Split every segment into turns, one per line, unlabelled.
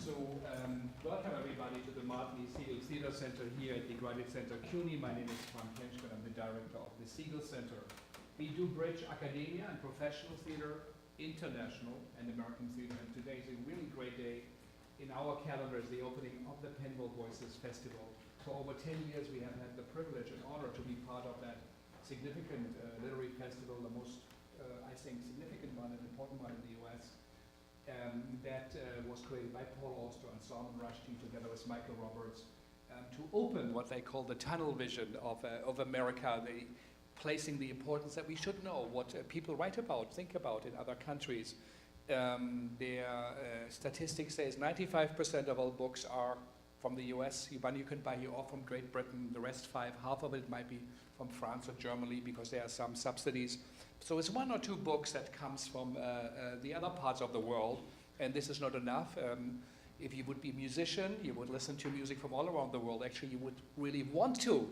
Welcome everybody to the Segal Theatre Center here at the Gorki Theater CUNY. My name is Frank Henschke, I'm the director of the Segal Center. We do bridge academia and professional theater, international and American theater, and today is a really great day. In our calendar is the opening of the Penwell Voices Festival. For over 10 years we have had the privilege and honor to be part of that significant literary festival, the most, I think, significant one and important one in the US. That was created by Paul Auster and Salman Rushdie together with Michael Roberts to open what they call the tunnel vision of America, placing the importance that we should know what people write about, think about in other countries. Their statistics says 95% of all books are from the US. One you can buy here, or from Great Britain. The rest half of it might be from France or Germany because there are some subsidies. So it's one or two books that comes from the other parts of the world, and this is not enough. If you would be a musician, you would listen to music from all around the world. Actually, you would really want to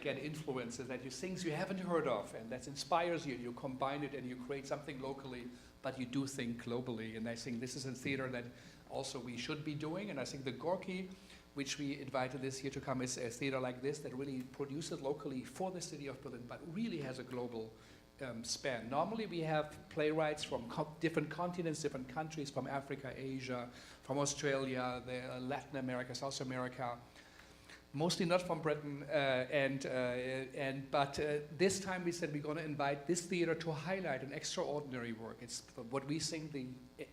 get influences that you things you haven't heard of, and that inspires you. You combine it and you create something locally, but you do think globally. And I think this is a theater that also we should be doing. And I think the Gorki, which we invited this year to come, is a theater like this that really produces locally for the city of Berlin, but really has a global span. Normally we have playwrights from different continents, different countries, from Africa, Asia, from Australia, Latin America, South America, mostly not from Britain, but this time we said we're going to invite this theater to highlight an extraordinary work. It's what we think the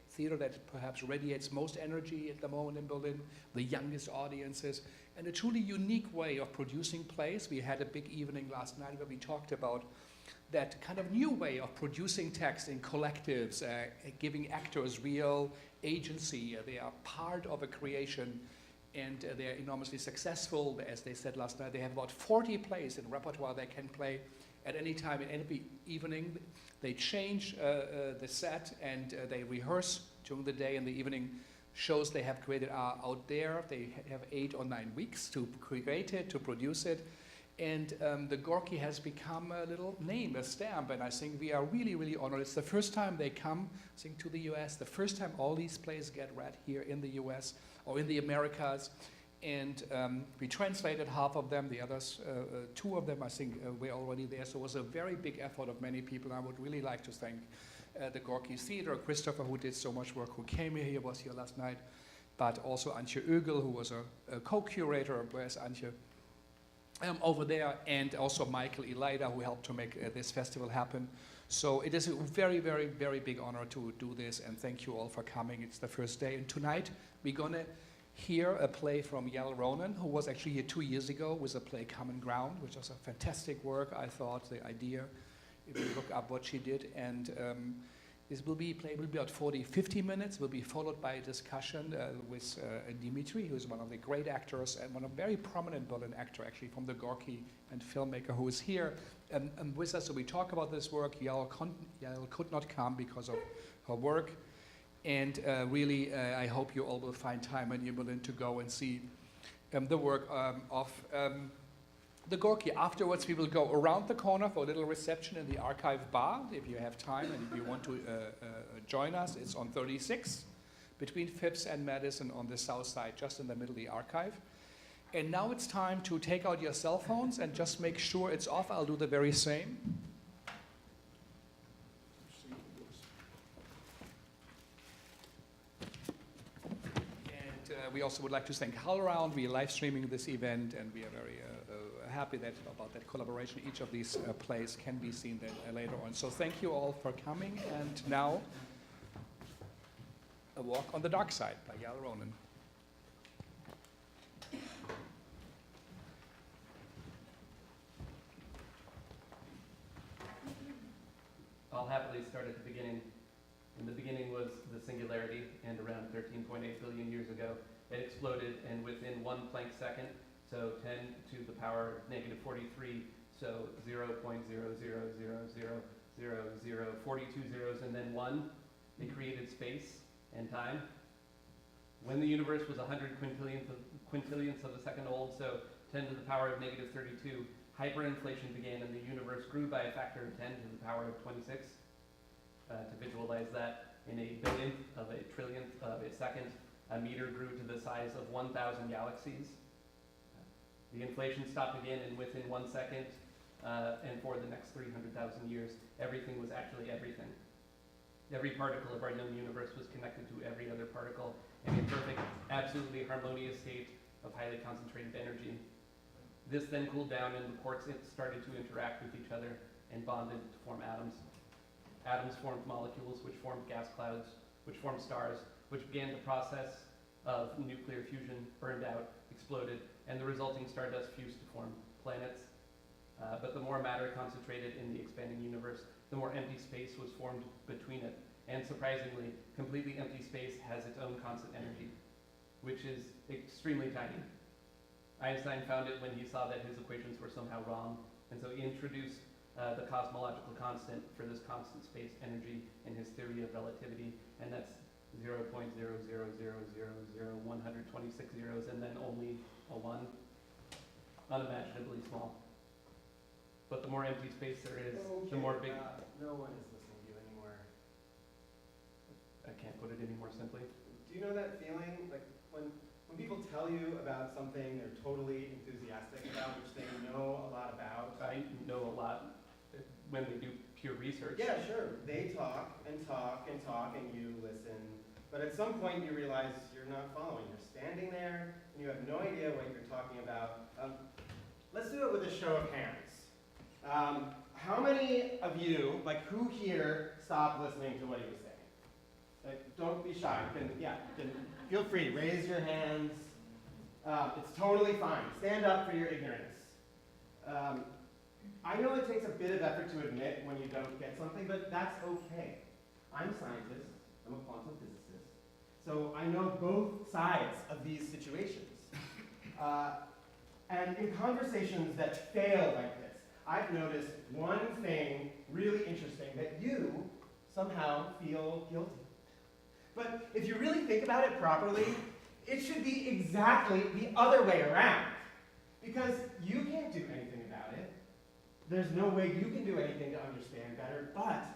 theater that perhaps radiates most energy at the moment in Berlin, the youngest audiences, and a truly unique way of producing plays. We had a big evening last night where we talked about that kind of new way of producing text in collectives, giving actors real agency. They are part of a creation, and they're enormously successful. As they said last night, they have about 40 plays in repertoire they can play at any time in any evening. They change the set and they rehearse during the day, and the evening shows they have created are out there. They have 8 or 9 weeks to create it, to produce it. And the Gorki has become a little name, a stamp, and I think we are really, really honored. It's the first time they come, I think, to the US, the first time all these plays get read here in the US or in the Americas. And we translated half of them, the others, 2 of them, I think, were already there. So it was a very big effort of many people. I would really like to thank the Gorki Theater, Christopher, who did so much work, who came here, he was here last night, but also Antje Oegel, who was a co-curator. Where's Antje? Over there, and also Michael Elida, who helped to make this festival happen. So it is a very, very, very big honor to do this, and thank you all for coming. It's the first day, and tonight we're gonna hear a play from Yael Ronen, who was actually here 2 years ago with a play Common Ground, which was a fantastic work. I thought the idea, if you look up what she did, and this will be about 40-50 minutes, will be followed by a discussion with Dimitri, who is one of the great actors and one of very prominent Berlin actor, actually, from the Gorki, and filmmaker, who is here with us. So we talk about this work. Yael could not come because of her work. And really, I hope you all will find time in Berlin to go and see the work of the Gorki. Afterwards, we will go around the corner for a little reception in the archive bar, if you have time and if you want to join us. It's on 36, between Phipps and Madison on the south side, just in the middle of the archive. And now it's time to take out your cell phones and just make sure it's off. I'll do the very same. We also would like to thank HowlRound. We are live streaming this event, and we are very happy about that collaboration. Each of these plays can be seen then, later on. So thank you all for coming, and now A Walk on the Dark Side by Yael Ronen.
I'll happily start at the beginning. And the beginning was the singularity, and around 13.8 billion years ago, it exploded, and within 1 Planck second, so 10 to the power negative 43, so 0.0000000, 42 zeros, and then 1, it created space and time. When the universe was 100 quintillionths of a second old, so 10 to the power of negative 32, hyperinflation began, and the universe grew by a factor of 10 to the power of 26. To visualize that in a billionth of a trillionth of a second, A meter grew to the size of 1,000 galaxies. The inflation stopped again, and within 1 second, and for the next 300,000 years, everything was actually everything. Every particle of our known universe was connected to every other particle in a perfect, absolutely harmonious state of highly concentrated energy. This then cooled down, and the quarks started to interact with each other and bonded to form atoms. Atoms formed molecules, which formed gas clouds, which formed stars, which began the process of nuclear fusion, burned out, exploded, and the resulting stardust fused to form planets. But the more matter concentrated in the expanding universe, the more empty space was formed between it. And surprisingly, completely empty space has its own constant energy, which is extremely tiny. Einstein found it when he saw that his equations were somehow wrong, and so he introduced the cosmological constant for this constant space energy in his theory of relativity, and that's 0.000000126 zeros, and then only a 1, unimaginably small. But the more empty space there is, the more big...
No one is listening to you anymore.
I can't put it any more simply.
Do you know that feeling? Like when people tell you about something they're totally enthusiastic about, which they know a lot about.
I know a lot when they do pure research.
Yeah, sure. They talk and talk and talk, and you listen. But at some point you realize you're not following. You're standing there, and you have no idea what you're talking about. Let's do it with a show of hands. How many of you, like who here, stopped listening to what he was saying? Like, don't be shy. You can feel free. Raise your hands. It's totally fine. Stand up for your ignorance. I know it takes a bit of effort to admit when you don't get something, but that's okay. I'm a scientist. I'm a quantum physicist. So I know both sides of these situations. And in conversations that fail like this, I've noticed one thing really interesting, that you somehow feel guilty. But if you really think about it properly, it should be exactly the other way around. Because you can't do anything about it. There's no way you can do anything to understand better, but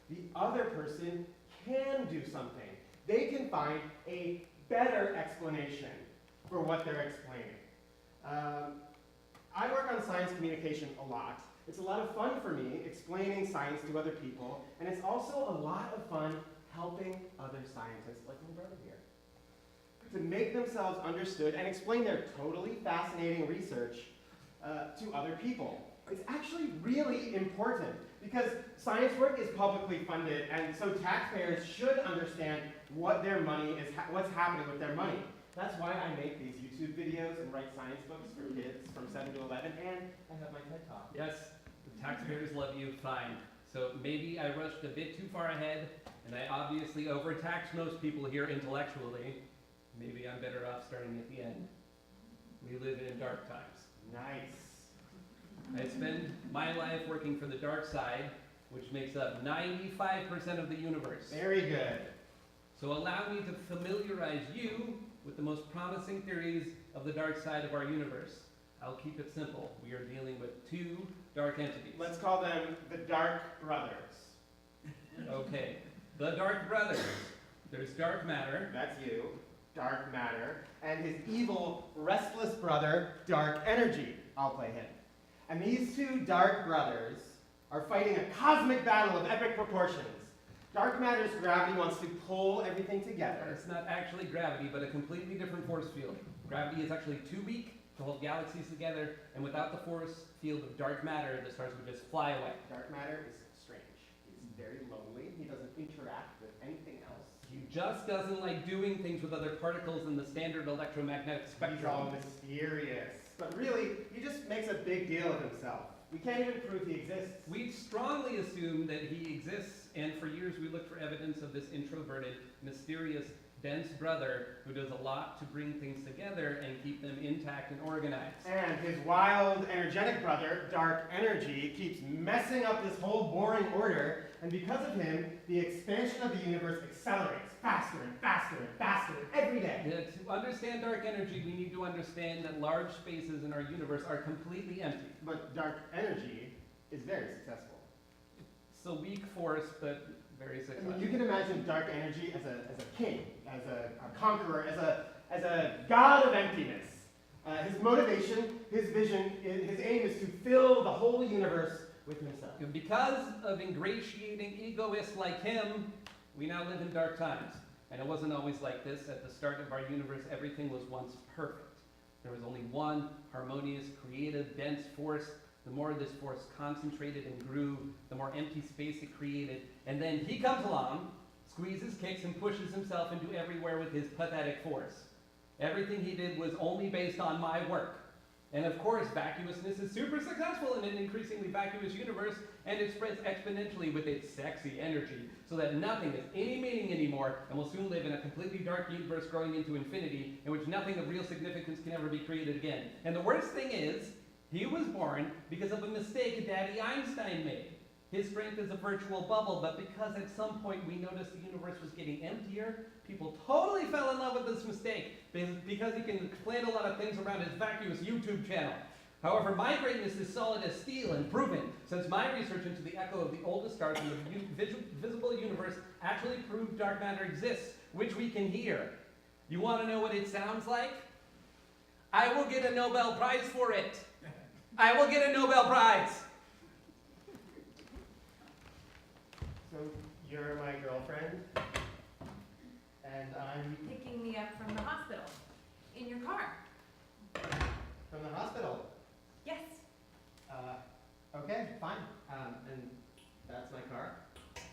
the other person can do something. They can find a better explanation for what they're explaining. I work on science communication a lot. It's a lot of fun for me explaining science to other people, and it's also a lot of fun helping other scientists like my brother here to make themselves understood and explain their totally fascinating research to other people. It's actually really important because science work is publicly funded, and so taxpayers should understand what their money is, what's happening with their money. That's why I make these YouTube videos and write science books for kids from 7 to 11, and I have my TED Talk.
Yes, the taxpayers love you, fine. So maybe I rushed a bit too far ahead, and I obviously overtaxed most people here intellectually. Maybe I'm better off starting at the end. We live in dark times.
Nice.
I spend my life working for the dark side, which makes up 95% of the universe.
Very good.
So allow me to familiarize you with the most promising theories of the dark side of our universe. I'll keep it simple. We are dealing with 2 dark entities.
Let's call them the Dark Brothers.
Okay, the Dark Brothers. There's dark matter.
That's you, Dark Matter, and his evil, restless brother, Dark Energy. I'll play him. And these 2 Dark Brothers are fighting a cosmic battle of epic proportions. Dark matter's gravity wants to pull everything together.
It's not actually gravity, but a completely different force field. Gravity is actually too weak to hold galaxies together, and without the force field of dark matter, the stars would just fly away.
Dark matter is strange. He's very lonely. He doesn't interact with anything else.
He just doesn't like doing things with other particles in the standard electromagnetic spectrum.
He's all mysterious. But really, he just makes a big deal of himself. We can't even prove he exists.
We strongly assume that he exists, and for years we looked for evidence of this introverted, mysterious, dense brother who does a lot to bring things together and keep them intact and organized.
And his wild, energetic brother, Dark Energy, keeps messing up this whole boring order, and because of him, the expansion of the universe accelerates faster and faster and faster every day.
To understand dark energy, we need to understand that large spaces in our universe are completely empty.
But Dark Energy is very successful.
It's a weak force, but Very
I
successful.
mean, you can imagine dark energy as a king, as a conqueror, as a god of emptiness. His motivation, his vision, his aim is to fill the whole universe with himself.
And because of ingratiating egoists like him, we now live in dark times. And it wasn't always like this. At the start of our universe, everything was once perfect. There was only one harmonious, creative, dense force. The more this force concentrated and grew, the more empty space it created. And then he comes along, squeezes, kicks, and pushes himself into everywhere with his pathetic force. Everything he did was only based on my work. And of course, vacuousness is super successful in an increasingly vacuous universe, and it spreads exponentially with its sexy energy, so that nothing has any meaning anymore, and we'll soon live in a completely dark universe growing into infinity, in which nothing of real significance can ever be created again. And the worst thing is, he was born because of a mistake Daddy Einstein made. His strength is a virtual bubble, but because at some point we noticed the universe was getting emptier, people totally fell in love with this mistake because he can explain a lot of things around his vacuous YouTube channel. However, my greatness is solid as steel and proven, since my research into the echo of the oldest stars in the visible universe actually proved dark matter exists, which we can hear. You want to know what it sounds like? I will get a Nobel Prize for it. I will get a Nobel Prize.
So you're my girlfriend, and I'm
Picking me up from the hospital. In your car.
from the hospital.
Yes.
Okay, fine. And that's my car.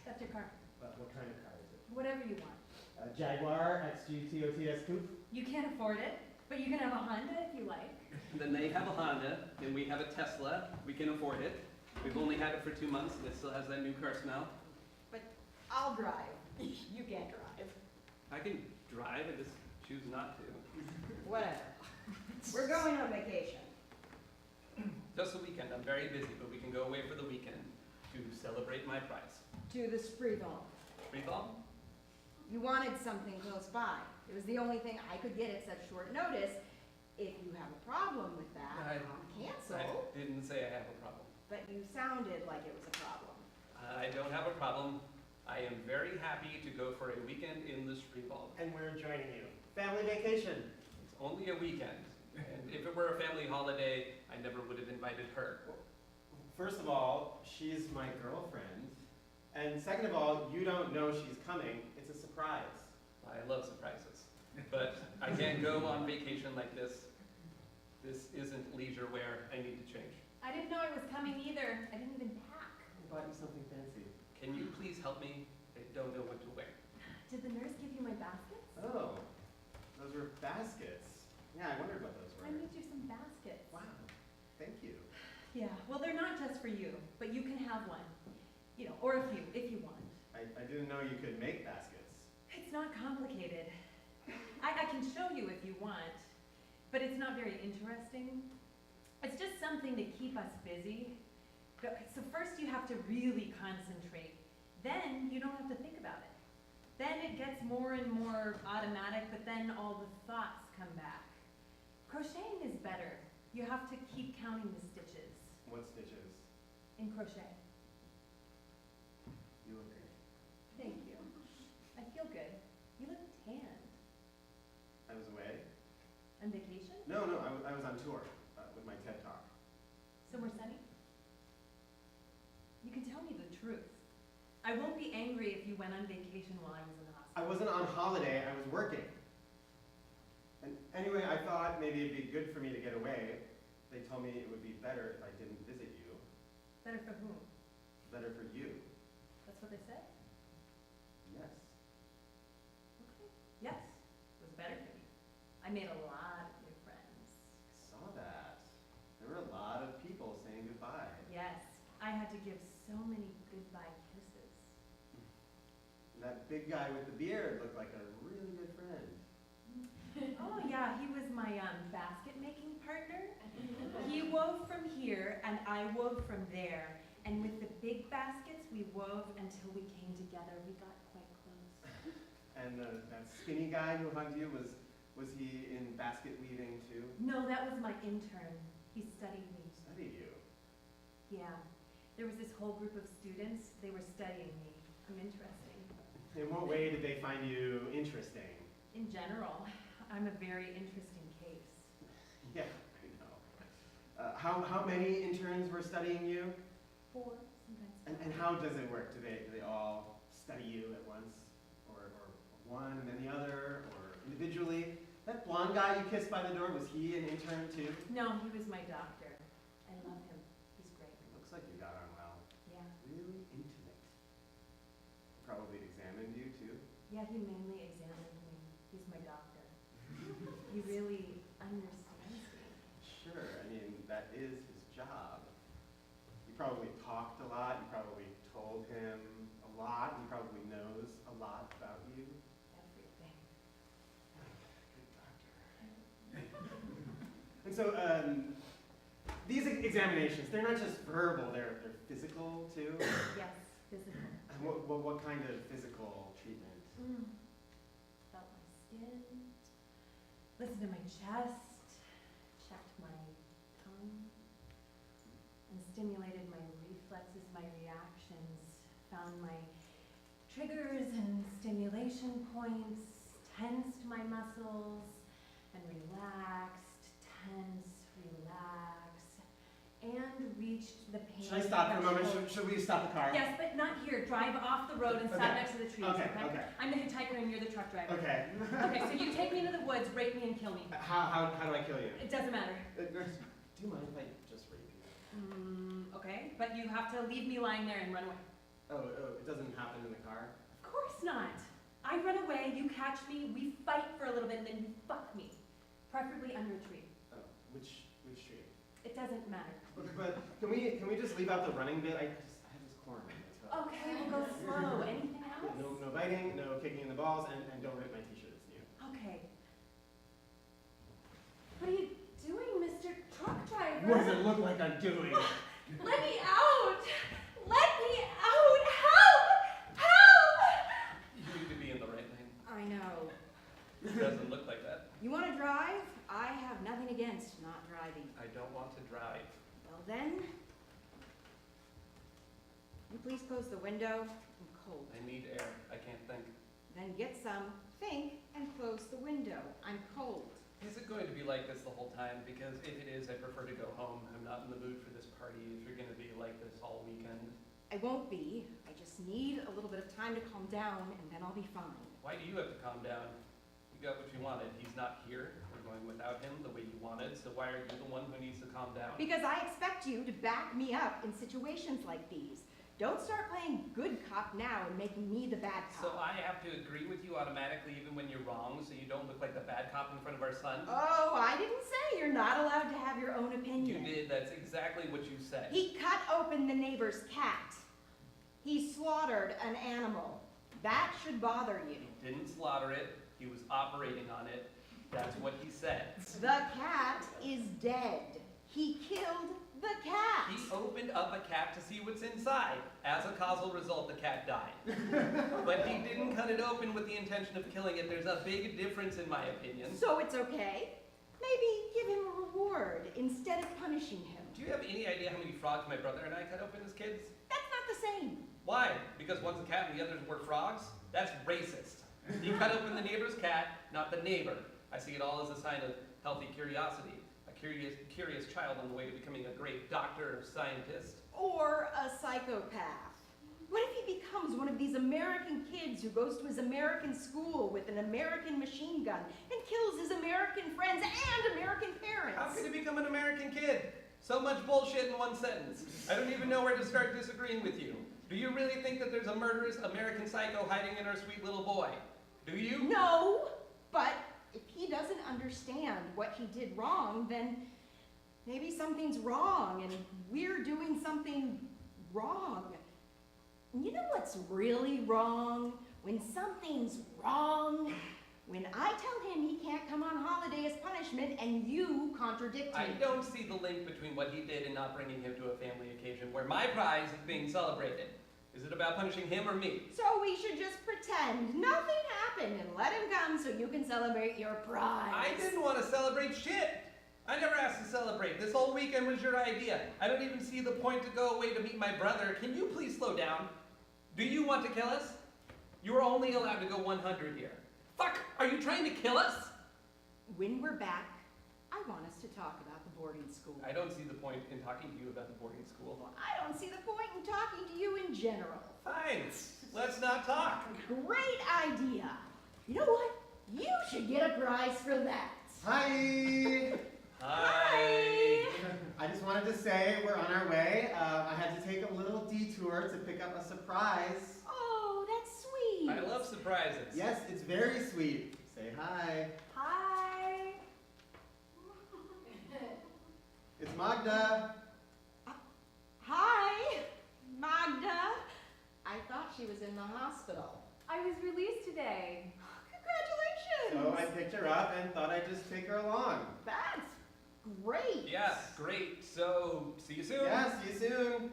That's your car.
What kind of car is it?
Whatever you want.
A Jaguar XG-TOTS Coupe?
You can't afford it, but you can have a Honda if you like.
Then they have a Honda, and we have a Tesla. We can afford it. We've only had it for 2 months, and it still has that new car smell.
But I'll drive. You can't drive.
I can drive, I just choose not to.
Whatever. We're going on vacation.
Just a weekend. I'm very busy, but we can go away for the weekend to celebrate my prize.
To the Spreeville.
Freefall?
You wanted something close by. It was the only thing I could get at such short notice. If you have a problem with that,
I
cancel.
didn't say I have a problem.
But you sounded like it was a problem.
I don't have a problem. I am very happy to go for a weekend in the Spreefall.
And we're joining you. Family vacation.
It's only a weekend. And if it were a family holiday, I never would have invited her.
First of all, she's my girlfriend. And second of all, you don't know she's coming. It's a surprise.
I love surprises. But I can't go on vacation like this. This isn't leisure wear. I need to change.
I didn't know it was coming either. I didn't even pack.
I bought you something fancy.
Can you please help me? I don't know what to wear.
Did the nurse give you my baskets?
Oh, those were baskets. Yeah, I wondered what those were.
I made you some baskets.
Wow, thank you.
Yeah, well, they're not just for you, but you can have one. You know, or a few, if you want.
I didn't know you could make baskets.
It's not complicated. I can show you if you want, but it's not very interesting. It's just something to keep us busy. So first you have to really concentrate. Then you don't have to think about it. Then it gets more and more automatic, but then all the thoughts come back. Crocheting is better. You have to keep counting the stitches
What stitches?
in crochet.
You look great.
Thank you. I feel good. You look tanned.
I was away?
On vacation?
No, I was on tour with my TED Talk.
Somewhere sunny? You can tell me the truth. I won't be angry if you went on vacation while I was in the
I
hospital.
wasn't on holiday, I was working. And anyway, I thought maybe it'd be good for me to get away. They told me it would be better if I didn't visit you.
Better for whom?
Better for you.
That's what they said?
Yes.
Okay. Yes, it was better for me. I made a lot of new friends.
I saw that. There were a lot of people saying goodbye.
Yes, I had to give so many goodbye kisses.
That big guy with the beard looked like a really good friend.
Oh yeah, he was my basket making partner. He wove from here and I wove from there. And with the big baskets, we wove until we came together. We got quite close.
And that skinny guy who hugged you, was he in basket weaving too?
No, that was my intern. He studied me.
Studied you.
Yeah. There was this whole group of students. They were studying me. I'm interesting.
In what way did they find you interesting?
In general, I'm a very interesting case.
Yeah, I know. How many interns were studying you?
4, sometimes.
And how does it work? Do they all study you at once? Or one and then the other? Or individually? That blonde guy you kissed by the door, was he an intern too?
No, he was my doctor. I love him. He's great.
Looks like you got on well.
Yeah.
Really intimate. Probably examined you too.
Yeah, he mainly examined me. He's my doctor. He really understands me.
Sure, I mean, that is his job. You probably talked a lot, you probably told him a lot, he probably knows a lot about you.
Everything.
Good doctor. And so, these examinations, they're not just verbal, they're physical too?
Yes, physical.
And what kind of physical treatment?
Felt my skin, listened to my chest, checked my tongue, and stimulated my reflexes, my reactions, found my triggers and stimulation points, tensed my muscles, and relaxed, tense, relax, and reached the pain.
Should I stop for a moment?
threshold.
Should we stop the car?
Yes, but not here. Drive off the road and stop
Okay.
next to the trees.
Okay.
I'm the hitchhiker and you're the truck driver.
Okay.
Okay, so you take me into the woods, rape me, and kill me.
How do I kill you?
It doesn't matter.
Do you mind if I just rape you?
Okay, but you have to leave me lying there and run away.
Oh, it doesn't happen in the car?
Of course not. I run away, you catch me, we fight for a little bit, and then you fuck me. Preferably under a tree.
Oh, which tree?
It doesn't matter.
But can we just leave out the running bit? I have this corn.
Okay, we'll go slow. Anything else?
No biting, no kicking in the balls, and don't rip my t-shirt, it's new.
Okay. What are you doing, Mr. Truck Driver?
What does it look like I'm doing?
Let me out! Let me out! Help! Help!
You need to be in the right lane.
I know.
It doesn't look like that.
You want to drive? I have nothing against not driving.
I don't want to drive.
Well then, you please close the window. I'm cold.
I need air. I can't think.
Then get some, think, and close the window. I'm cold.
Is it going to be like this the whole time? Because if it is, I prefer to go home. I'm not in the mood for this party. If you're going to be like this all weekend.
I won't be. I just need a little bit of time to calm down, and then I'll be fine.
Why do you have to calm down? You got what you wanted. He's not here. We're going without him the way you wanted. So why are you the one who needs to calm down?
Because I expect you to back me up in situations like these. Don't start playing good cop now and making me the bad cop.
So I have to agree with you automatically even when you're wrong, so you don't look like the bad cop in front of our son?
Oh, I didn't say you're not allowed to have your own
You
opinion.
did. That's exactly what you said.
He cut open the neighbor's cat. He slaughtered an animal. That should bother you.
He didn't slaughter it. He was operating on it. That's what he said.
The cat is dead. He killed the cat.
He opened up a cat to see what's inside. As a causal result, the cat died. But he didn't cut it open with the intention of killing it. There's a big difference in my opinion.
So it's okay. Maybe give him a reward instead of punishing him.
Do you have any idea how many frogs my brother and I cut open as kids?
That's not the same.
Why? Because one's a cat and the others were frogs? That's racist. He cut open the neighbor's cat, not the neighbor. I see it all as a sign of healthy curiosity. A curious child on the way to becoming a great doctor or scientist.
Or a psychopath. What if he becomes one of these American kids who goes to his American school with an American machine gun and kills his American friends and American parents?
How could he become an American kid? So much bullshit in one sentence. I don't even know where to start disagreeing with you. Do you really think that there's a murderous American psycho hiding in our sweet little boy? Do you?
No, but if he doesn't understand what he did wrong, then maybe something's wrong and we're doing something wrong. You know what's really wrong? When something's wrong. When I tell him he can't come on holiday as punishment and you contradict me.
I don't see the link between what he did and not bringing him to a family occasion where my prize is being celebrated. Is it about punishing him or me?
So we should just pretend nothing happened and let him come so you can celebrate your prize.
I didn't want to celebrate shit. I never asked to celebrate. This whole weekend was your idea. I don't even see the point to go away to meet my brother. Can you please slow down? Do you want to kill us? You are only allowed to go 100 here. Fuck! Are you trying to kill us?
When we're back, I want us to talk about the boarding school.
I don't see the point in talking to you about the boarding school.
Well, I don't see the point in talking to you in general.
Fine. Let's not talk.
Great idea. You know what? You should get a prize for that.
Hi!
Hi.
I just wanted to say we're on our way. I had to take a little detour to pick up a surprise.
Oh, that's sweet.
I love surprises.
Yes, it's very sweet. Say hi.
Hi.
It's Magda.
Hi, Magda. I thought she was in the hospital.
I was released today.
Congratulations.
So I picked her up and thought I'd just take her along.
That's great.
Yeah, great. So, see you soon.
Yeah, see you soon.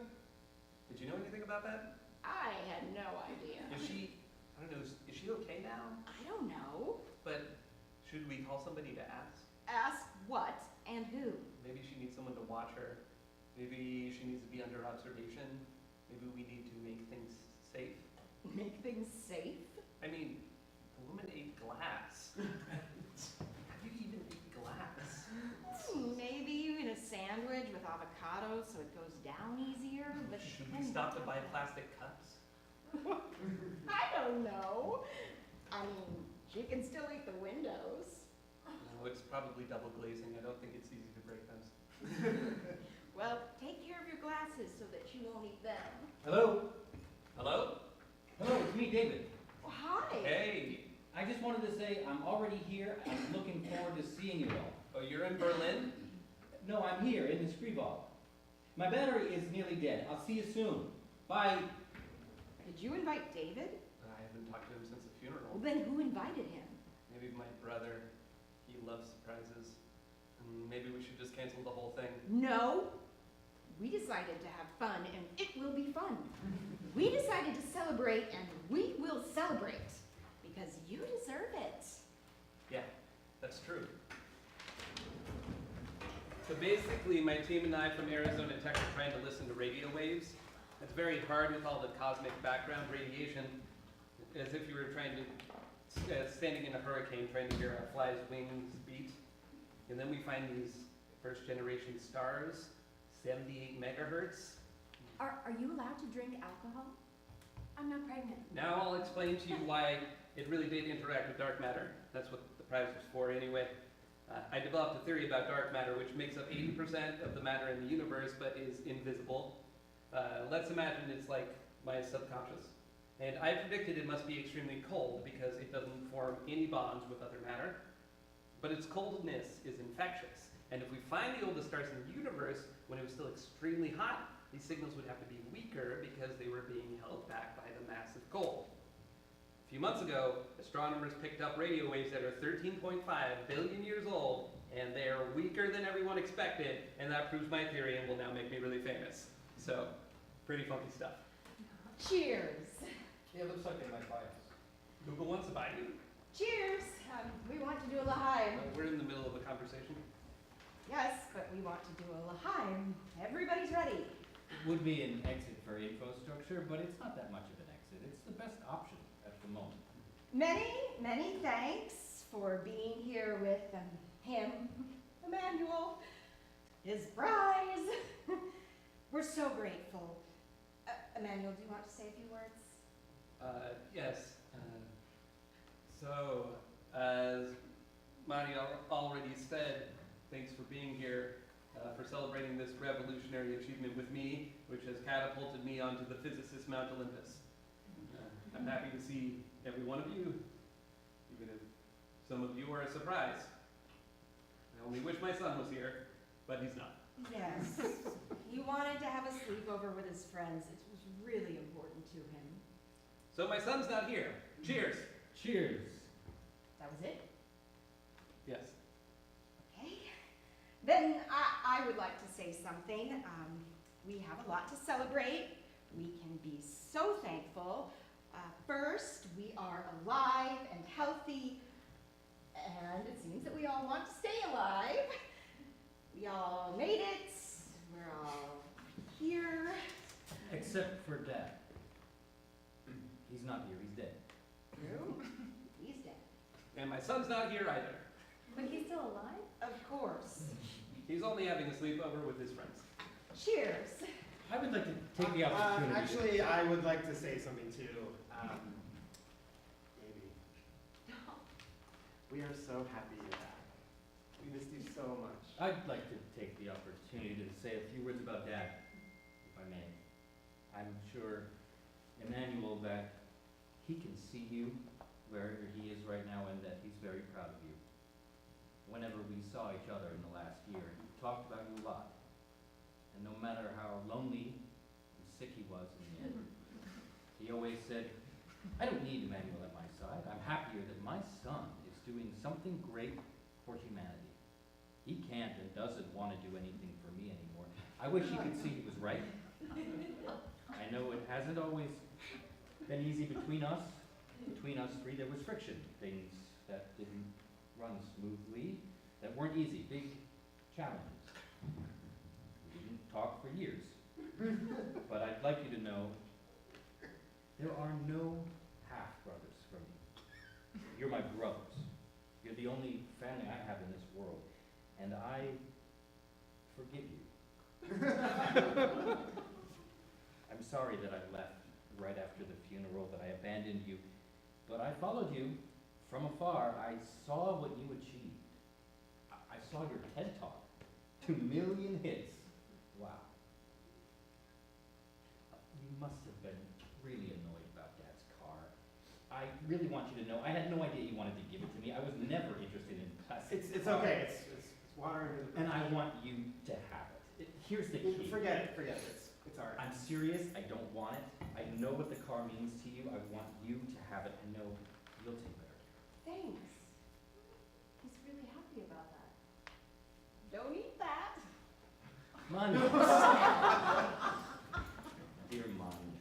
Did you know anything about that?
I had no idea.
Is she, I don't know, is she okay now?
I don't know.
But should we call somebody to ask?
Ask what and who?
Maybe she needs someone to watch her. Maybe she needs to be under observation. Maybe we need to make things safe.
Make things safe?
I mean, the woman ate glass. Have you even eaten glass?
Maybe in a sandwich with avocado so it goes down easier. But
Should we stop to buy plastic cups?
I don't know. I mean, she can still eat the windows.
No, it's probably double glazing. I don't think it's easy to break those.
Well, take care of your glasses so that you won't eat them.
Hello?
Hello?
Hello, it's me, David.
Oh, hi.
Hey.
I just wanted to say I'm already here. I'm looking forward to seeing you all.
Oh, you're in Berlin?
No, I'm here in the Skrival. My battery is nearly dead. I'll see you soon. Bye.
Did you invite David?
I haven't talked to him since the funeral.
Well, then who invited him?
Maybe my brother. He loves surprises. Maybe we should just cancel the whole thing.
No. We decided to have fun, and it will be fun. We decided to celebrate, and we will celebrate. Because you deserve it.
Yeah, that's true. So basically, my team and I from Arizona Tech are trying to listen to radio waves. It's very hard with all the cosmic background radiation, as if you were trying to, standing in a hurricane, trying to hear a fly's wings beat. And then we find these first generation stars, 78 megahertz.
Are you allowed to drink alcohol? I'm not pregnant.
Now I'll explain to you why it really did interact with dark matter. That's what the prize was for anyway. I developed a theory about dark matter which makes up 80% of the matter in the universe but is invisible. Let's imagine it's like my subconscious. And I predicted it must be extremely cold because it doesn't form any bonds with other matter. But its coldness is infectious. And if we find the oldest stars in the universe when it was still extremely hot, these signals would have to be weaker because they were being held back by the massive cold. A few months ago, astronomers picked up radio waves that are 13.5 billion years old, and they are weaker than everyone expected, and that proves my theory and will now make me really famous. So, pretty funky stuff.
Cheers.
Yeah, it looks like they might buy us.
Google wants to buy you.
Cheers. We want to do a l'chaim.
We're in the middle of a conversation.
Yes, but we want to do a l'chaim. Everybody's ready.
It would be an exit for infrastructure, but it's not that much of an exit. It's the best option at the moment.
Many, many thanks for being here with him, Immanuel, his prize. We're so grateful. Immanuel, do you want to say a few words?
Yes. So, as Mania already said, thanks for being here, for celebrating this revolutionary achievement with me, which has catapulted me onto the physicist Mount Olympus. I'm happy to see every one of you, even if some of you are a surprise. I only wish my son was here, but he's not.
Yes. He wanted to have a sleepover with his friends. It was really important to him.
So my son's not here. Cheers.
Cheers.
That was it?
Yes.
Okay. Then I would like to say something. We have a lot to celebrate. We can be so thankful. First, we are alive and healthy, and it seems that we all want to stay alive. We all made it. We're all here.
Except for Dad. He's not here, he's dead.
True? He's dead.
And my son's not here either.
But he's still alive?
Of course.
He's only having a sleepover with his friends.
Cheers.
I would like to take the opportunity.
Actually, I would like to say something too. Amy. We are so happy you're back. We missed you so much.
I'd like to take the opportunity to say a few words about Dad, if I may. I'm sure, Immanuel, that he can see you wherever he is right now and that he's very proud of you. Whenever we saw each other in the last year, he talked about you a lot. And no matter how lonely and sick he was in the end, he always said, I don't need Immanuel at my side. I'm happier that my son is doing something great for humanity. He can't and doesn't want to do anything for me anymore. I wish he could see he was right. I know it hasn't always been easy between us. Between us three, there was friction. Things that didn't run smoothly, that weren't easy, big challenges. We didn't talk for years. But I'd like you to know, there are no half-brothers for me. You're my brothers. You're the only family I have in this world. And I forgive you. I'm sorry that I left right after the funeral, that I abandoned you. But I followed you from afar. I saw what you achieved. I saw your TED Talk. 2 million hits. Wow. You must have been really annoyed about Dad's car. I really want you to know, I had no idea you wanted to give it to me. I was never interested in plastic.
It's
cars.
okay. It's water under the
And I want you to have it. Here's the key.
Forget it. It's ours.
I'm serious. I don't want it. I know what the car means to you. I want you to have it. I know you'll take better care.
Thanks. He's really happy about that. Don't eat that.
Mania. Dear Mania.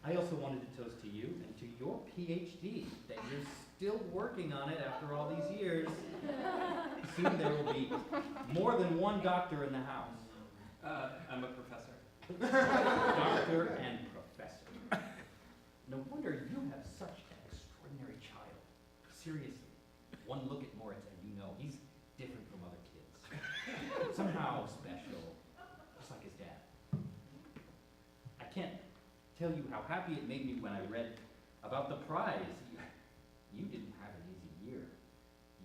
I also wanted to toast to you and to your PhD, that you're still working on it after all these years. Soon there will be more than one doctor in the house.
I'm a professor.
Doctor and professor. No wonder you have such an extraordinary child. Seriously, one look at Moritz and you know he's different from other kids. Somehow special, just like his dad. I can't tell you how happy it made me when I read about the prize. You didn't have an easy year.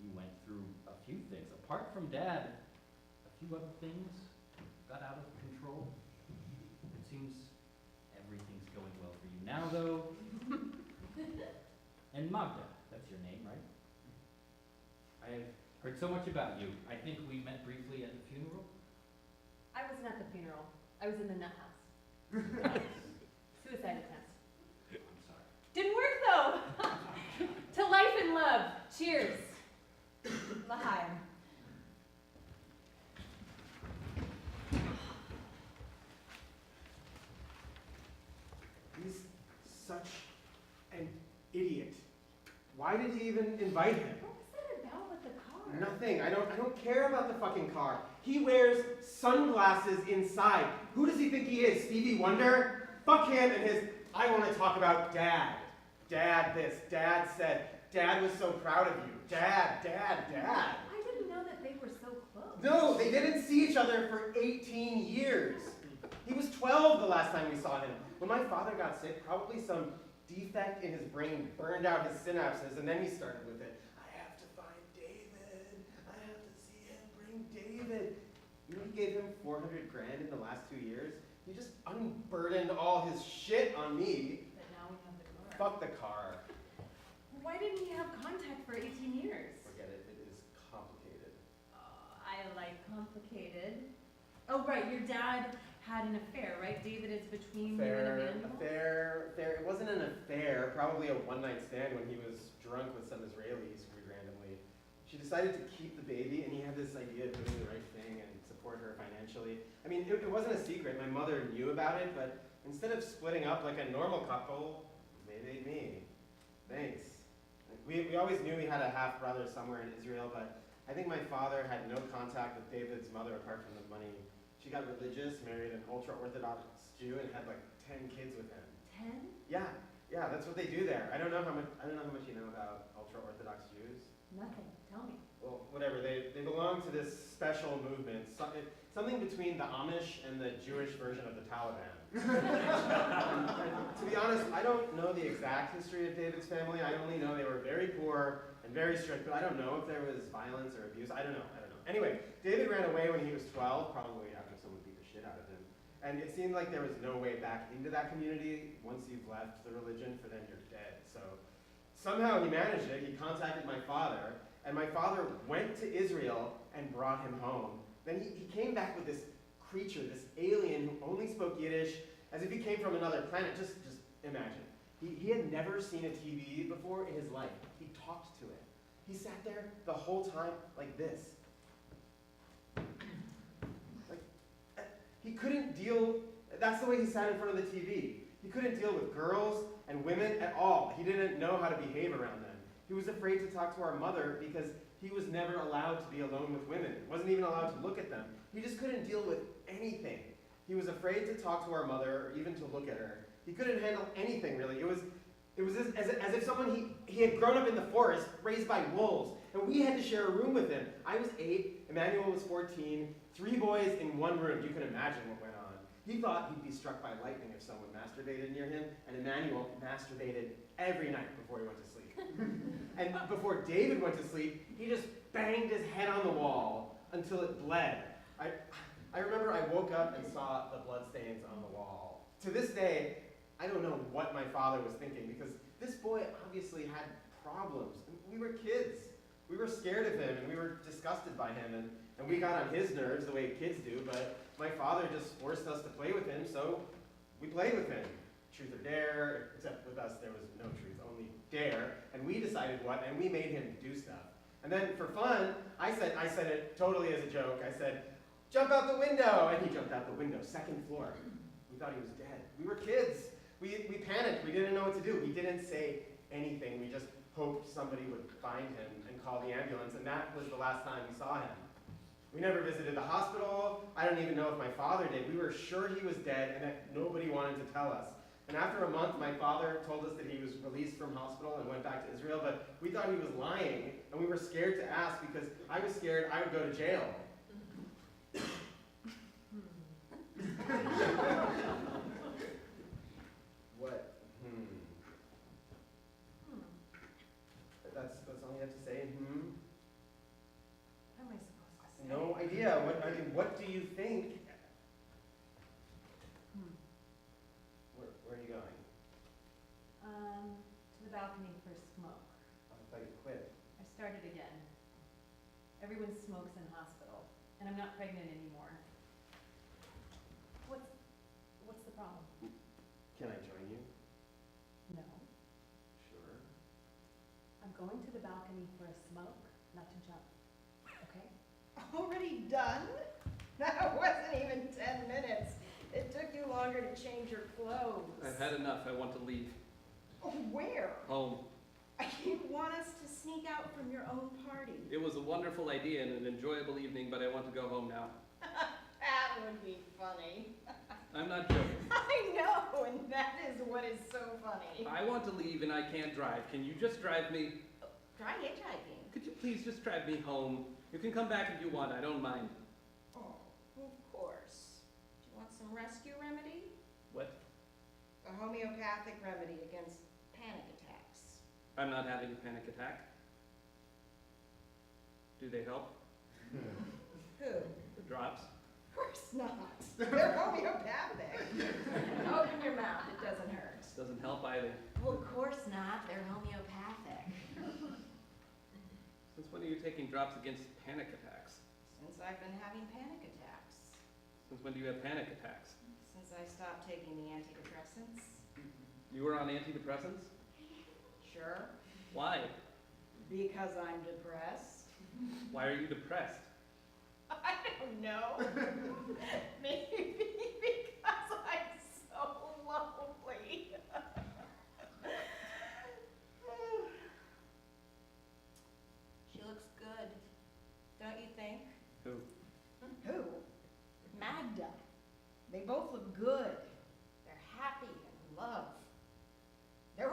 You went through a few things. Apart from Dad, a few other things got out of control. It seems everything's going well for you now, though. And Magda, that's your name, right? I have heard so much about you. I think we met briefly at the funeral.
I wasn't at the funeral. I was in the nut house. Suicide attempt.
I'm sorry.
Didn't work though. To life and love. Cheers. L'chaim.
He's such an idiot. Why did he even invite him?
What was that about with the car?
Nothing. I don't care about the fucking car. He wears sunglasses inside. Who does he think he is? Stevie Wonder? Fuck him and his, I want to talk about Dad. Dad this, Dad said. Dad was so proud of you. Dad.
I didn't know that they were so close.
No, they didn't see each other for 18 years. He was 12 the last time we saw him. When my father got sick, probably some defect in his brain burned out his synapses, and then he started with it. I have to find David. I have to see him bring David. You know, he gave him 400 grand in the last 2 years. He just unburdened all his shit on me.
But now we have the car.
Fuck the car.
Why didn't he have contact for 18 years?
Forget it. It is complicated.
I like complicated. Oh, right, your dad had an affair, right? David is between you and Immanuel?
Affair. It wasn't an affair. Probably a one-night stand when he was drunk with some Israelis randomly. She decided to keep the baby, and he had this idea of doing the right thing and support her financially. I mean, it wasn't a secret. My mother knew about it, but instead of splitting up like a normal couple, they made me. Thanks. We always knew we had a half-brother somewhere in Israel, but I think my father had no contact with David's mother apart from the money. She got religious, married an ultra-Orthodox Jew, and had like 10 kids with him.
10?
Yeah, Yeah, that's what they do there. I don't know how much you know about ultra-Orthodox Jews.
Nothing, tell me.
Well, whatever, they belong to this special movement, something between the Amish and the Jewish version of the Taliban. To be honest, I don't know the exact history of David's family. I only know they were very poor and very strict, but I don't know if there was violence or abuse. I don't know. Anyway, David ran away when he was 12, probably after someone beat the shit out of him. And it seemed like there was no way back into that community. Once you've left the religion, for then you're dead. So somehow he managed it. He contacted my father, and my father went to Israel and brought him home. Then he came back with this creature, this alien who only spoke Yiddish, as if he came from another planet. Just imagine. He had never seen a TV before in his life. He talked to it. He sat there the whole time like this. He couldn't deal, that's the way he sat in front of the TV. He couldn't deal with girls and women at all. He didn't know how to behave around them. He was afraid to talk to our mother because he was never allowed to be alone with women. Wasn't even allowed to look at them. He just couldn't deal with anything. He was afraid to talk to our mother or even to look at her. He couldn't handle anything, really. It was as if someone he had grown up in the forest, raised by wolves, and we had to share a room with him. I was 8, Immanuel was 14, 3 boys in one room. You can imagine what went on. He thought he'd be struck by lightning if someone masturbated near him, and Immanuel masturbated every night before he went to sleep. And before David went to sleep, he just banged his head on the wall until it bled. I remember I woke up and saw the bloodstains on the wall. To this day, I don't know what my father was thinking, because this boy obviously had problems. We were kids. We were scared of him, and we were disgusted by him, and we got on his nerves the way kids do, but my father just forced us to play with him, so we played with him. Truth or dare, except with us there was no truth, only dare, and we decided what, and we made him do stuff. And then for fun, I said it totally as a joke. I said, "Jump out the window," and he jumped out the window, 2nd floor. We thought he was dead. We were kids. We panicked. We didn't know what to do. We didn't say anything. We just hoped somebody would find him and call the ambulance, and that was the last time we saw him. We never visited the hospital. I don't even know if my father did. We were sure he was dead and that nobody wanted to tell us. And after a month, my father told us that he was released from hospital and went back to Israel, but we thought he was lying, and we were scared to ask because I was scared I would go to jail. What? That's all you have to say?
What am I supposed to say?
No idea. What do you think? Where are you going?
To the balcony for a smoke.
I thought you quit.
I started again. Everyone smokes in hospital, and I'm not pregnant anymore. What's the problem?
Can I join you?
No.
Sure.
I'm going to the balcony for a smoke, not to jump. Okay?
Already done? That wasn't even 10 minutes. It took you longer to change your clothes.
I've had enough. I want to leave.
Oh, where?
Home.
You want us to sneak out from your own party?
It was a wonderful idea and an enjoyable evening, but I want to go home now.
That would be funny.
I'm not joking.
I know, and that is what is so funny.
I want to leave and I can't drive. Can you just drive me?
Try hitchhiking.
Could you please just drive me home? You can come back if you want. I don't mind.
Oh, of course. Do you want some rescue remedy?
What?
A homeopathic remedy against panic attacks.
I'm not having a panic attack. Do they help?
Who?
The drops?
Of course not. They're homeopathic. Open your mouth, it doesn't hurt.
Doesn't help either.
Well, of course not. They're homeopathic.
Since when are you taking drops against panic attacks?
Since I've been having panic attacks.
Since when do you have panic attacks?
Since I stopped taking the antidepressants.
You were on antidepressants?
Sure.
Why?
Because I'm depressed.
Why are you depressed?
I don't know. Maybe because I'm so lonely. She looks good, don't you think?
Who?
Who? Magda. They both look good. They're happy and in love. They're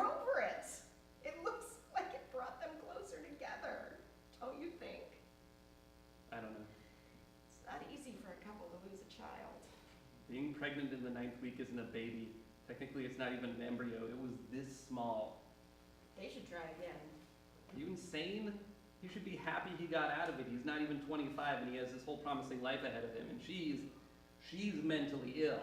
Being pregnant in the 9th week isn't a baby. Technically, it's not even an embryo. It was this small.
They should try again.
Are you insane? You should be happy he got out of it. He's not even 25 and he has this whole promising life ahead of him. And she's mentally ill.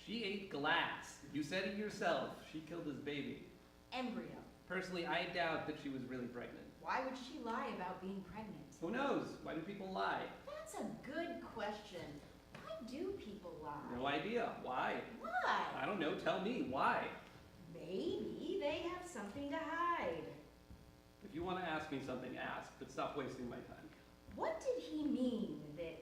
She ate glass. You said it yourself. She killed his baby.
Embryo.
Personally, I doubt that she was really pregnant.
Why would she lie about being pregnant?
Who knows? Why do people lie?
That's a good question. Why do people lie?
No idea. Why?
Why?
I don't know. Tell me. Why?
Maybe they have something to hide.
If you want to ask me something, ask, but stop wasting my time.
What did he mean that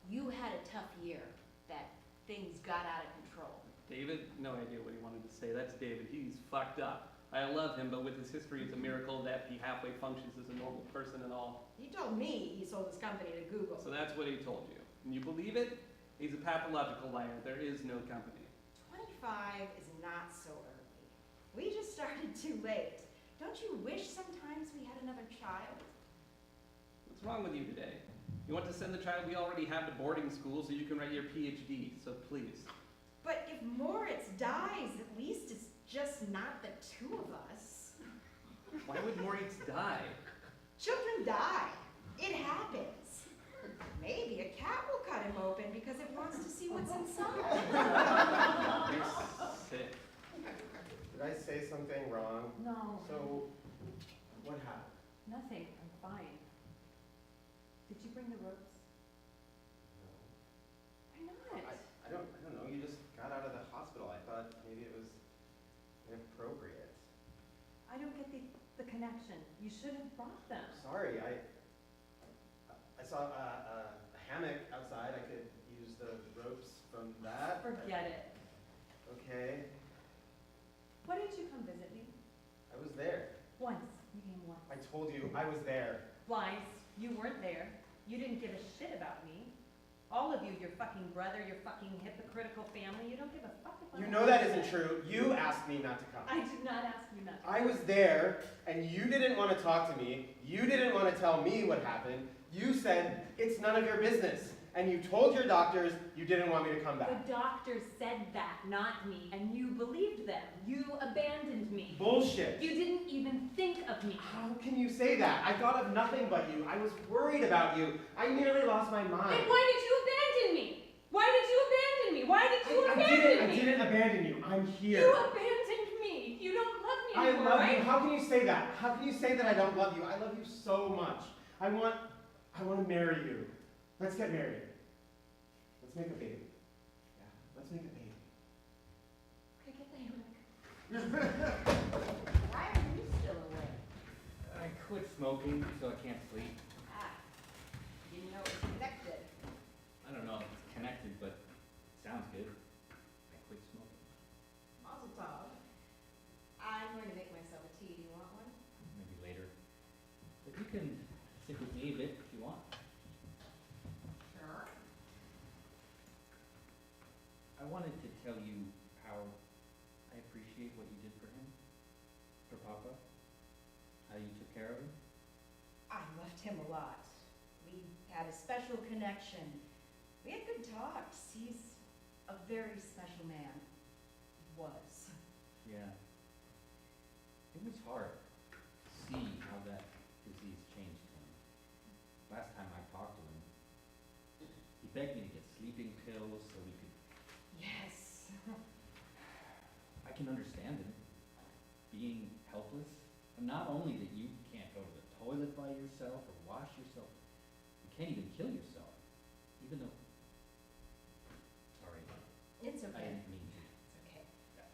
you had a tough year, that things got out of control?
David? No idea what he wanted to say. That's David. He's fucked up. I love him, but with his history, it's a miracle that he halfway functions as a normal person and all.
He told me he sold his company to Google.
So that's what he told you. And you believe it? He's a pathological liar. There is no company.
25 is not so early. We just started too late. Don't you wish sometimes we had another child?
What's wrong with you today? You want to send the child we already have to boarding school so you can write your PhD, so please.
But if Moritz dies, at least it's just not the two of us.
Why would Moritz die?
Children die. It happens. Maybe a cat will cut him open because it wants to see what's inside.
You're sick.
Did I say something wrong?
No,
So, what happened?
nothing, I'm fine. Did you bring the ropes? Why not?
I don't know. You just got out of the hospital. I thought maybe it was inappropriate.
I don't get the connection. You should have brought them.
Sorry, I saw a hammock outside. I could use the ropes from that.
Forget it.
Okay,
Why didn't you come visit me?
I was there.
Once. You came once.
I told you I was there.
Twice. You weren't there. You didn't give a shit about me. All of you, your fucking brother, your fucking hypocritical family, you don't give a fuck about
You know that isn't true. You asked me not to come.
I did not ask you not to.
I was there, and you didn't want to talk to me. You didn't want to tell me what happened. You said, it's none of your business. And you told your doctors you didn't want me to come back.
The doctors said that, not me, and you believed them. You abandoned me.
Bullshit.
You didn't even think of me.
How can you say that? I thought of nothing but you. I was worried about you. I nearly lost my mind.
And why did you abandon me? Why did you abandon me? Why did you abandon me?
I didn't abandon you. I'm here.
You abandoned me. You don't love me
I
anymore,
love
right?
you. How can you say that? How can you say that I don't love you? I love you so much. I want to marry you. Let's get married. Let's make a baby. Yeah, let's make a baby.
Okay, get the hammock.
Why are you still awake?
I quit smoking, so I can't sleep.
Ah, didn't know it was connected.
I don't know if it's connected, but it sounds good. I quit smoking.
Mazel tov. I'm going to make myself a tea. Do you want one?
Maybe later. But you can stick with me a bit if you want.
Sure.
I wanted to tell you how I appreciate what you did for him, for Papa, how you took care of him.
I loved him a lot. We had a special connection. We had good talks. He's a very special man. Was.
Yeah. It was hard to see how that disease changed him. Last time I talked to him, he begged me to get sleeping pills so we could.
Yes.
I can understand him being helpless. And not only that you can't go to the toilet by yourself or wash yourself, you can't even kill yourself. Even though, sorry,
It's
I
okay.
didn't mean to.
It's okay.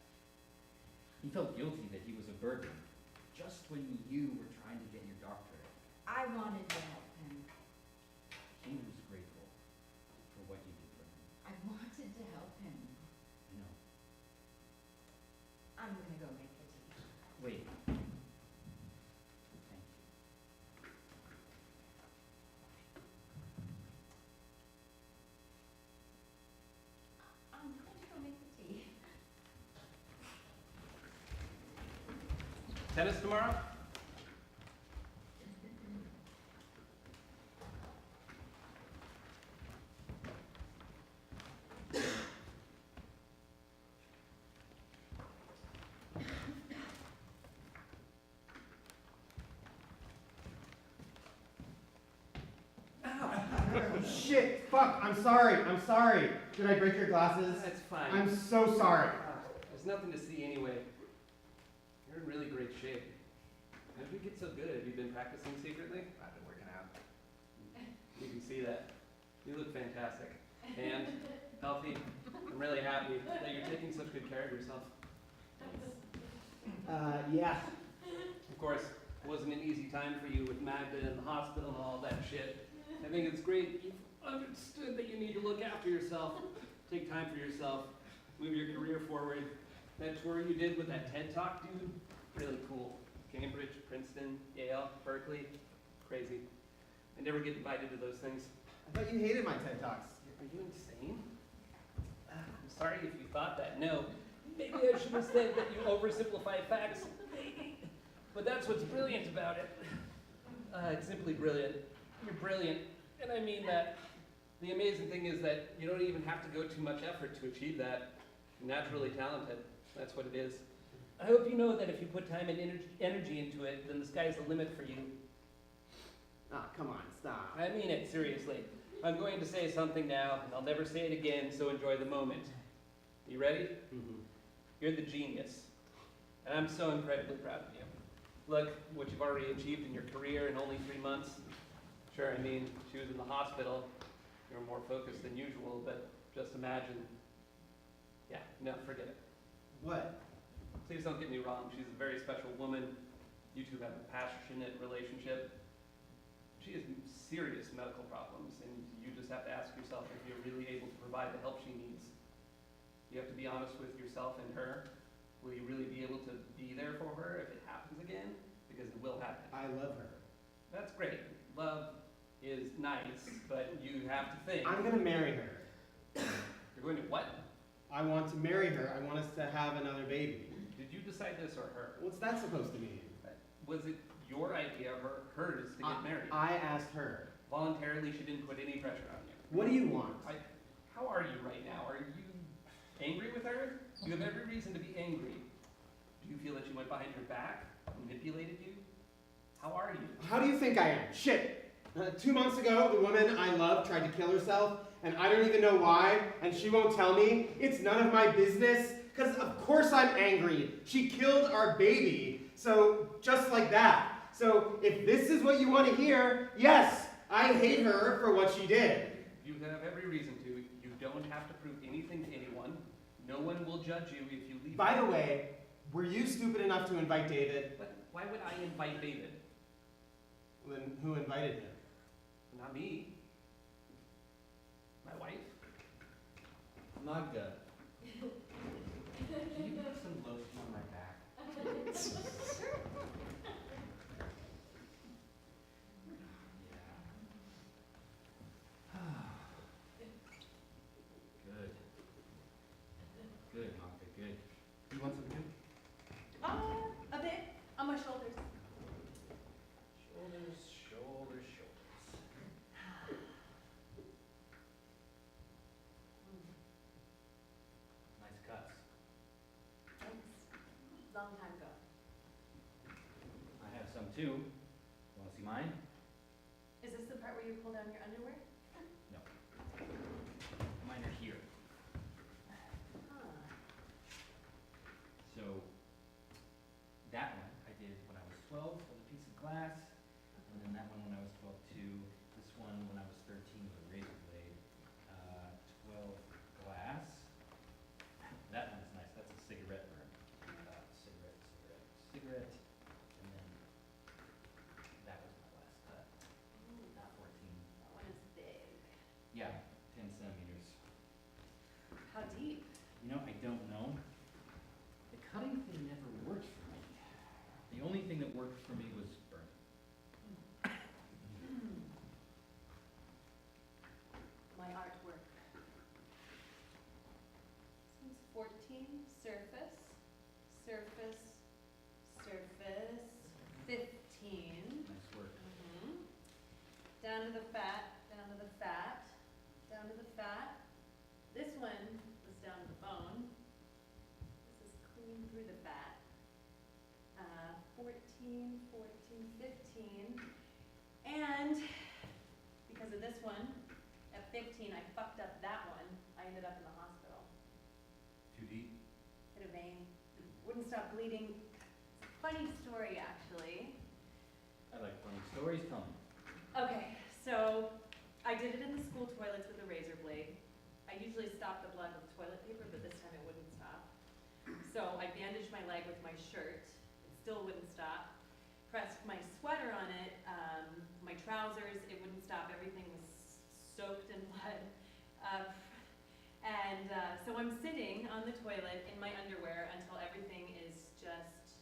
He felt guilty that he was a burden just when you were trying to get your doctorate.
I wanted to help him.
He was grateful for what you did for him.
I wanted to help him.
I know.
I'm gonna go make the tea.
Wait. Thank you.
I'm going to go make the tea.
Tennis tomorrow?
Shit, fuck, I'm sorry. Did I break your glasses?
That's fine.
I'm so sorry.
There's nothing to see anyway. You're in really great shape. How did you get so good? Have you been practicing secretly?
I've been working out.
You can see that. You look fantastic. And healthy. I'm really happy that you're taking such good care of yourself.
Yeah.
Of course, it wasn't an easy time for you with Magda in the hospital and all that shit. I think it's great you've understood that you need to look after yourself, take time for yourself, move your career forward. That tour you did with that TED Talk, dude, really cool. Cambridge, Princeton, Yale, Berkeley, crazy. I never get invited to those things.
I thought you hated my TED Talks.
Are you insane? I'm sorry if you thought that. No, maybe I should have said that you oversimplify facts. But that's what's brilliant about it. It's simply brilliant. You're brilliant. And I mean that. The amazing thing is that you don't even have to go too much effort to achieve that. You're naturally talented. That's what it is. I hope you know that if you put time and energy into it, then the sky's the limit for you.
Ah, come on, stop.
I mean it, seriously. I'm going to say something now, and I'll never say it again, so enjoy the moment. You ready?
Mm-hmm.
You're the genius. And I'm so incredibly proud of you. Look what you've already achieved in your career in only 3 months. Sure, I mean, she was in the hospital. You were more focused than usual, but just imagine. Yeah, no, forget it.
What?
Please don't get me wrong. She's a very special woman. You two have a passionate relationship. She has serious medical problems, and you just have to ask yourself if you're really able to provide the help she needs. You have to be honest with yourself and her. Will you really be able to be there for her if it happens again? Because it will happen.
I love her.
That's great. Love is nice, but you have to think.
I'm gonna marry her.
You're going to what?
I want to marry her. I want us to have another baby.
Did you decide this or her?
What's that supposed to mean?
Was it your idea or hers to get married?
I asked her.
Voluntarily, she didn't put any pressure on you.
What do you want?
How are you right now? Are you angry with her? You have every reason to be angry. Do you feel that she went behind your back, manipulated you? How are you?
How do you think I am? Shit! 2 months ago, the woman I love tried to kill herself, and I don't even know why, and she won't tell me. It's none of my business, because of course I'm angry. She killed our baby, so just like that. So if this is what you want to hear, yes, I hate her for what she did.
You have every reason to. You don't have to prove anything to anyone. No one will judge you if you leave.
By the way, were you stupid enough to invite David?
But why would I invite David?
Then who invited him?
Not me. My wife.
Magda, can you put some lotion on my back? Good. Good, Magda, good.
You want some too?
A bit on my shoulders.
Shoulders, shoulders, shoulders.
Nice cuts.
Thanks. Long time ago.
I have some too. Want to see mine?
Is this the part where you pull down your underwear?
No. Mine are here.
Huh.
So, that one I did when I was 12 with a piece of glass, and then that one when I was 12 too. This one when I was 13 with a razor blade. 12 glass. That one's nice. That's a cigarette burn. Cigarette. And then that was my last cut. Not 14.
That one is big.
Yeah, 10 centimeters.
How deep?
You know, I don't know. The cutting thing never worked for me. The only thing that worked for me was burning.
My artwork. This one's 14, surface, surface, surface, 15.
Nice work.
Down to the fat, down to the fat, down to the fat. This one was down to the bone. This is clean through the fat. 14, 14, 15. And because of this one, 15, I fucked up that one. I ended up in the hospital.
Too deep?
Hit a vein. Wouldn't stop bleeding. It's a funny story, actually.
I like funny stories, tell me.
Okay, so I did it in the school toilets with a razor blade. I usually stop the blood with toilet paper, but this time it wouldn't stop. So I bandaged my leg with my shirt. It still wouldn't stop. Pressed my sweater on it, my trousers, it wouldn't stop. Everything was soaked in blood. So I'm sitting on the toilet in my underwear until everything is just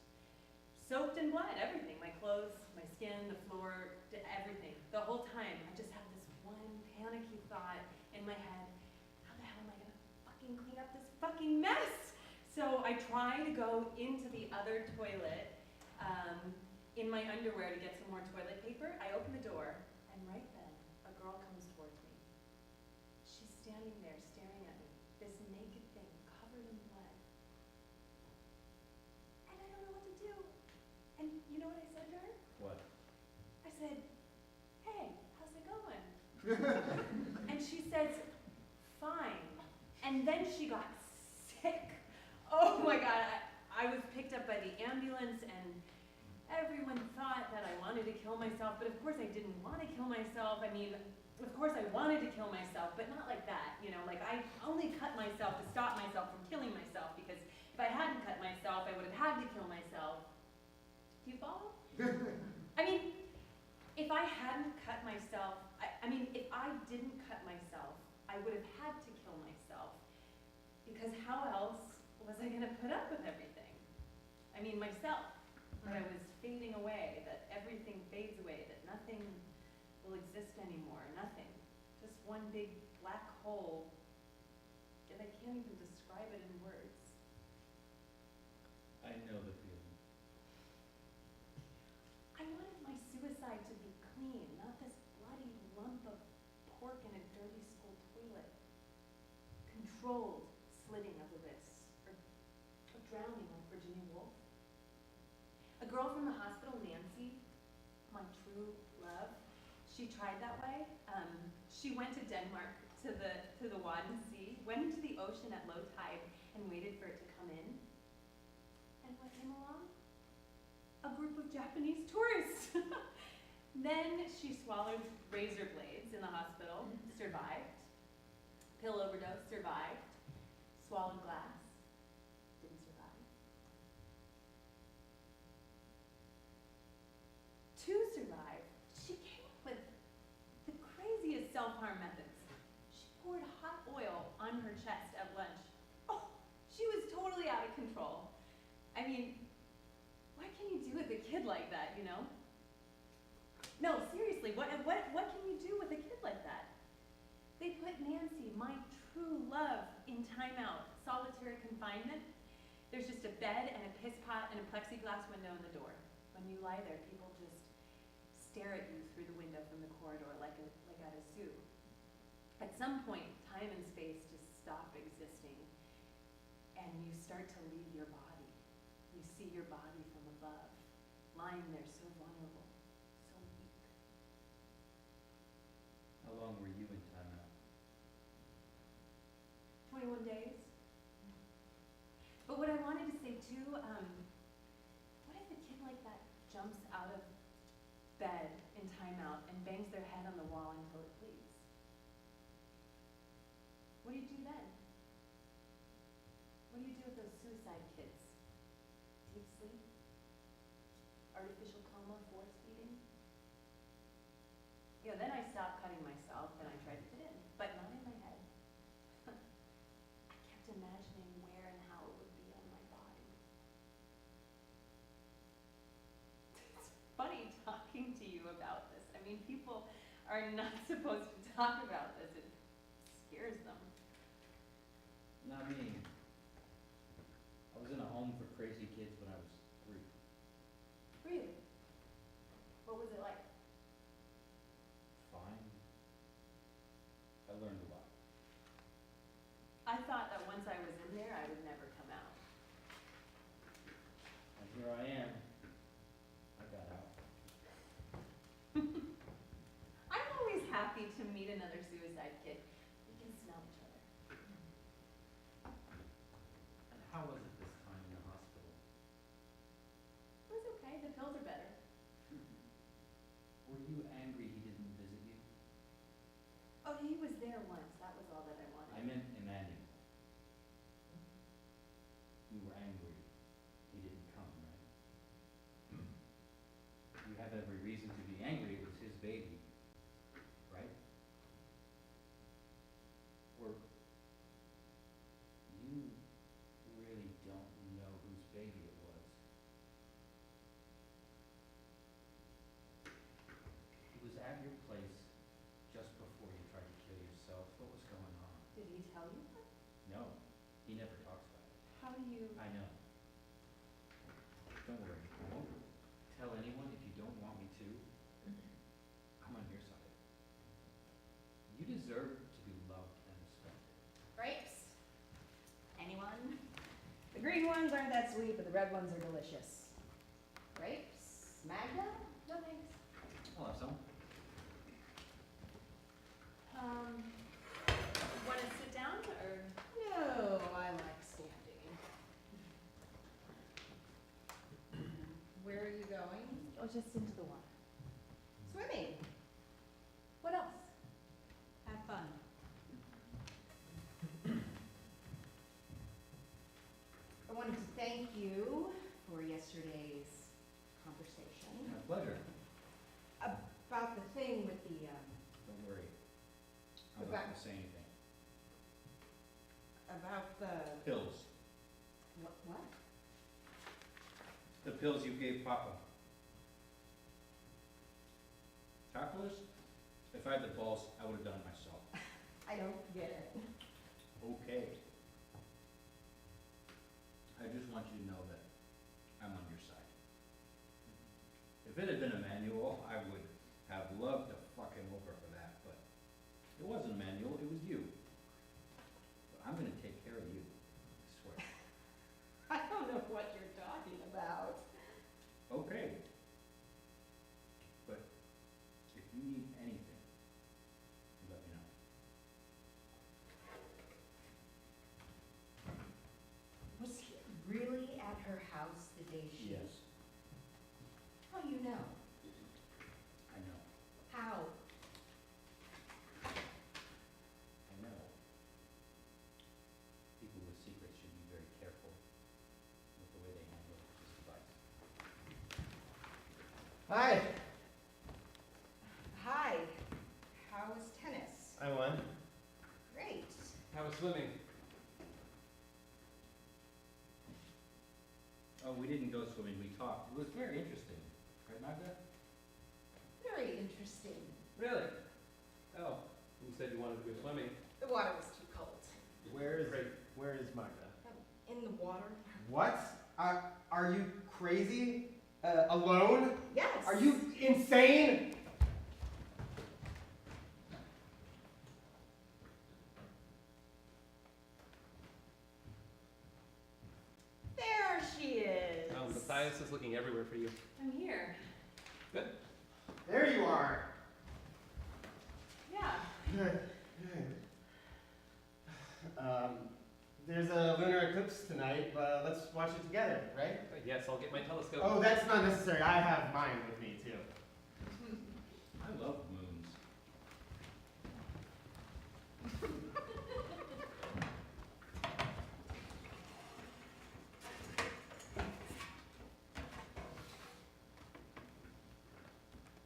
soaked in blood, everything. My clothes, my skin, the floor, everything. The whole time, I just have this one panicky thought in my head, how the hell am I gonna fucking clean up this fucking mess? So I try to go into the other toilet in my underwear to get some more toilet paper. I open the door, and right then, a girl comes towards me. She's standing there staring at me, this naked thing covered in blood. And I don't know what to do. And you know what I said to her?
What?
I said, hey, how's it going? And she says, fine. And then she got sick. Oh my God, I was picked up by the ambulance and everyone thought that I wanted to kill myself, but of course I didn't want to kill myself. I mean, of course I wanted to kill myself, but not like that, you know, like I only cut myself to stop myself from killing myself, because if I hadn't cut myself, I would have had to kill myself. Do you follow? I mean, if I hadn't cut myself, I mean, if I didn't cut myself, I would have had to kill myself, because how else was I gonna put up with everything? I mean, myself. That I was fading away, that everything fades away, that nothing will exist anymore, nothing. Just one big black hole that I can't even describe it in words.
I know the feeling.
I wanted my suicide to be clean, not this bloody lump of pork in a dirty school toilet. Controlled slitting of the wrists, or drowning like Virginia Woolf. A girl from the hospital, Nancy, my true love, she tried that way. She went to Denmark to the Wadden Sea, went into the ocean at low tide and waited for it to come in. And what came along? A group of Japanese tourists. Then she swallowed razor blades in the hospital, survived. Pill overdose, survived. Swallowed glass, didn't survive. To survive, she came up with the craziest self-harm methods. She poured hot oil on her chest at lunch. Oh, she was totally out of control. I mean, what can you do with a kid like that, you know? No, seriously, what can you do with a kid like that? They put Nancy, my true love, in timeout, solitary confinement. There's just a bed and a piss pot and a plexiglass window in the door. When you lie there, people just stare at you through the window from the corridor like at a zoo. At some point, time and space just stop existing, and you start to leave your body. You see your body from above, lying there so vulnerable, so weak.
How long were you in timeout?
21 days. But what I wanted to say too, what if a kid like that jumps out of bed in timeout and bangs their head on the wall until it bleeds? What do you do then? What do you do with those suicide kids? Deep sleep? Artificial coma, force feeding? You know, then I stopped cutting myself and I tried to fit in, but not in my head. I kept imagining where and how it would be on my body. It's funny talking to you about this. I mean, people are not supposed to talk about this. It scares them.
Not me. I was in a home for crazy kids when I was 3.
Really? What was it like?
Fine. I learned a lot.
I thought that once I was in there, I would never come out.
And here I am. I got out.
I'm always happy happy to meet another suicide kid. We can smell each other.
And how was it this time in the hospital?
It was okay, the pills are better.
Were you angry he didn't visit you?
Oh, he was there once, that was all that I wanted.
I meant Immanuel. You were angry he didn't come, right? You have every reason to be angry, it was his baby, right? Or you really don't know whose baby it was. He was at your place just before you tried to kill yourself. What was going on?
Did he tell you that?
No, he never talks about it.
How do you?
I know. Don't worry, I won't tell anyone if you don't want me to. I'm on your side. You deserve to be loved and respected.
Grapes? Anyone? The green ones aren't that sweet, but the red ones are delicious. Grapes? Magda?
No, thanks.
I'll have some.
Wanna sit down, or?
No, I like standing. Where are you going?
Oh, just into the water.
Swimming.
What else?
Have fun. I wanted to thank you for yesterday's conversation
My pleasure.
about the thing with the,
Don't worry. I'm
About-
not gonna say anything.
about the,
Pills.
what?
The pills you gave Papa. Tacos? If I had the balls, I would have done it myself.
I don't get it.
Okay. I just want you to know that I'm on your side. If it had been Immanuel, I would have loved to fuck him over for that, but it wasn't Immanuel, it was you. But I'm gonna take care of you, I swear.
I don't know what you're talking about.
Okay. But if you need anything, let me know.
Was he really at her house the day she?
Yes,
How you know?
I know,
How?
I know. People with secrets should be very careful with the way they handle this device.
Hi.
Hi. How was tennis?
I won.
Great.
How was swimming?
Oh, we didn't go swimming, we talked. It was very interesting, right, Magda?
Very interesting.
Really? Oh, you said you wanted to go swimming.
The water was too cold.
Where is
Great.
Where is Magda?
In the water?
What? Are you crazy? Alone?
Yes.
Are you insane?
There she is.
Mathias is looking everywhere for you.
I'm here.
There you are.
Yeah.
Good. There's a lunar eclipse tonight, but let's watch it together, right?
Yes, I'll get my telescope.
Oh, that's not necessary. I have mine with me too.
I love moons.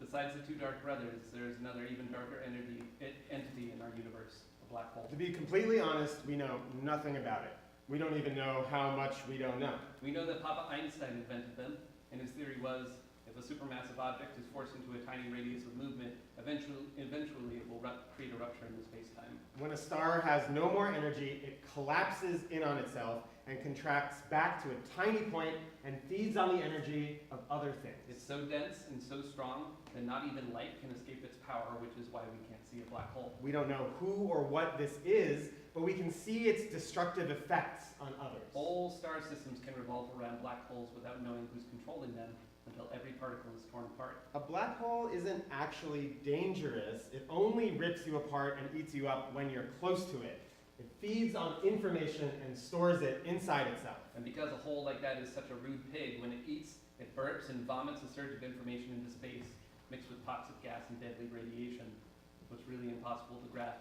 Besides the two dark brothers, there's another even darker entity in our universe, a black hole.
To be completely honest, we know nothing about it. We don't even know how much we don't know.
We know that Papa Einstein invented them, and his theory was if a supermassive object is forced into a tiny radius of movement, eventually it will create a rupture in the space-time.
When a star has no more energy, it collapses in on itself and contracts back to a tiny point and feeds on the energy of other things.
It's so dense and so strong that not even light can escape its power, which is why we can't see a black hole.
We don't know who or what this is, but we can see its destructive effects on others.
Whole star systems can revolve around black holes without knowing who's controlling them. until every particle is torn apart.
A black hole isn't actually dangerous. It only rips you apart and eats you up when you're close to it. It feeds on information and stores it inside itself.
And because a hole like that is such a rude pig, when it eats, it burps and vomits a surge of information into space, mixed with toxic gas and deadly radiation. What's really impossible to grasp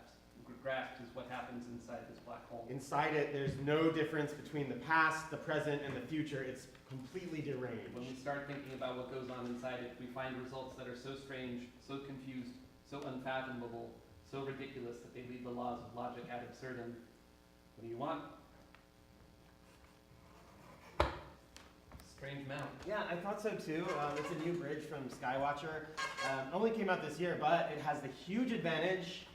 is what happens inside this black hole.
Inside it, there's no difference between the past, the present, and the future. It's completely deranged.
When we start thinking about what goes on inside it, we find results that are so strange, so confused, so unfathomable, so ridiculous that they leave the laws of logic ad absurdum. What do you want? Strange mount.
Yeah, I thought so too. It's a new bridge from Skywatcher. Only came out this year, but it has the huge advantage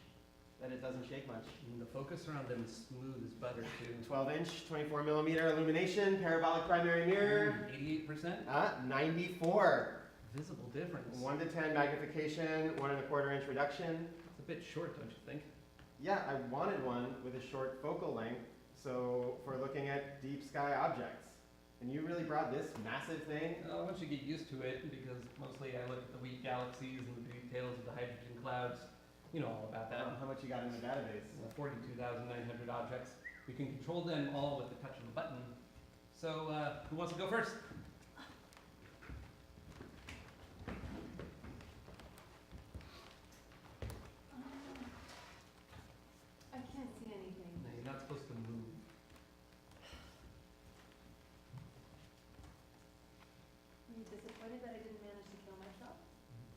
that it doesn't shake much.
And the focus around them is smooth as butter too.
12-inch, 24mm illumination, parabolic primary mirror.
88%?
94.
Visible difference.
1 to 10 magnification, 1 1/4 inch reduction.
It's a bit short, don't you think?
Yeah, I wanted one with a short focal length, so for looking at deep sky objects. And you really brought this massive thing?
Once you get used to it, because mostly I look at the weak galaxies and the details of the hydrogen clouds. You know all about that.
How much you got in the database?
42,900 objects. We can control them all with the touch of a button. So, who wants to go first?
I can't see anything.
No, you're not supposed to move.
Are you disappointed that I didn't manage to kill myself?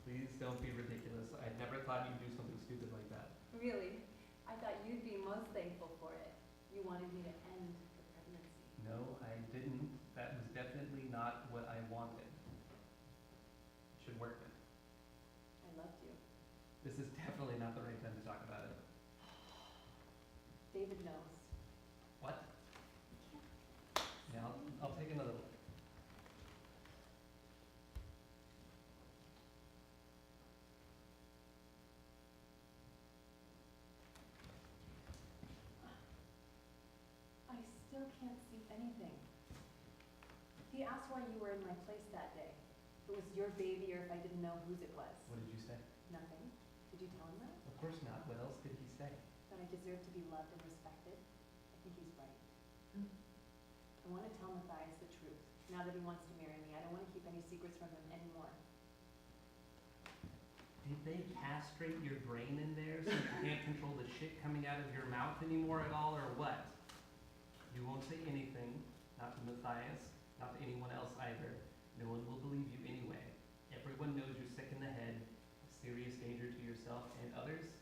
Please don't be ridiculous. I never thought you'd do something stupid like that.
Really? I thought you'd be most thankful for it. You wanted me to end the pregnancy.
No, I didn't. That was definitely not what I wanted. It should work.
I loved you.
This is definitely not the right time to talk about it.
David knows.
What? Yeah, I'll take another look.
I still can't see anything. He asked why you were in my place that day. If it was your baby or if I didn't know whose it was.
What did you say?
Nothing. Did you tell him that?
Of course not. What else did he say?
That I deserve to be loved and respected? I think he's right. I want to tell Mathias the truth. Now that he wants to marry me, I don't want to keep any secrets from him anymore.
Did they castrate your brain in there so you can't control the shit coming out of your mouth anymore at all, or what? You won't say anything, not to Mathias, not to anyone else either. No one will believe you anyway. Everyone knows you're sick in the head, a serious danger to yourself and others.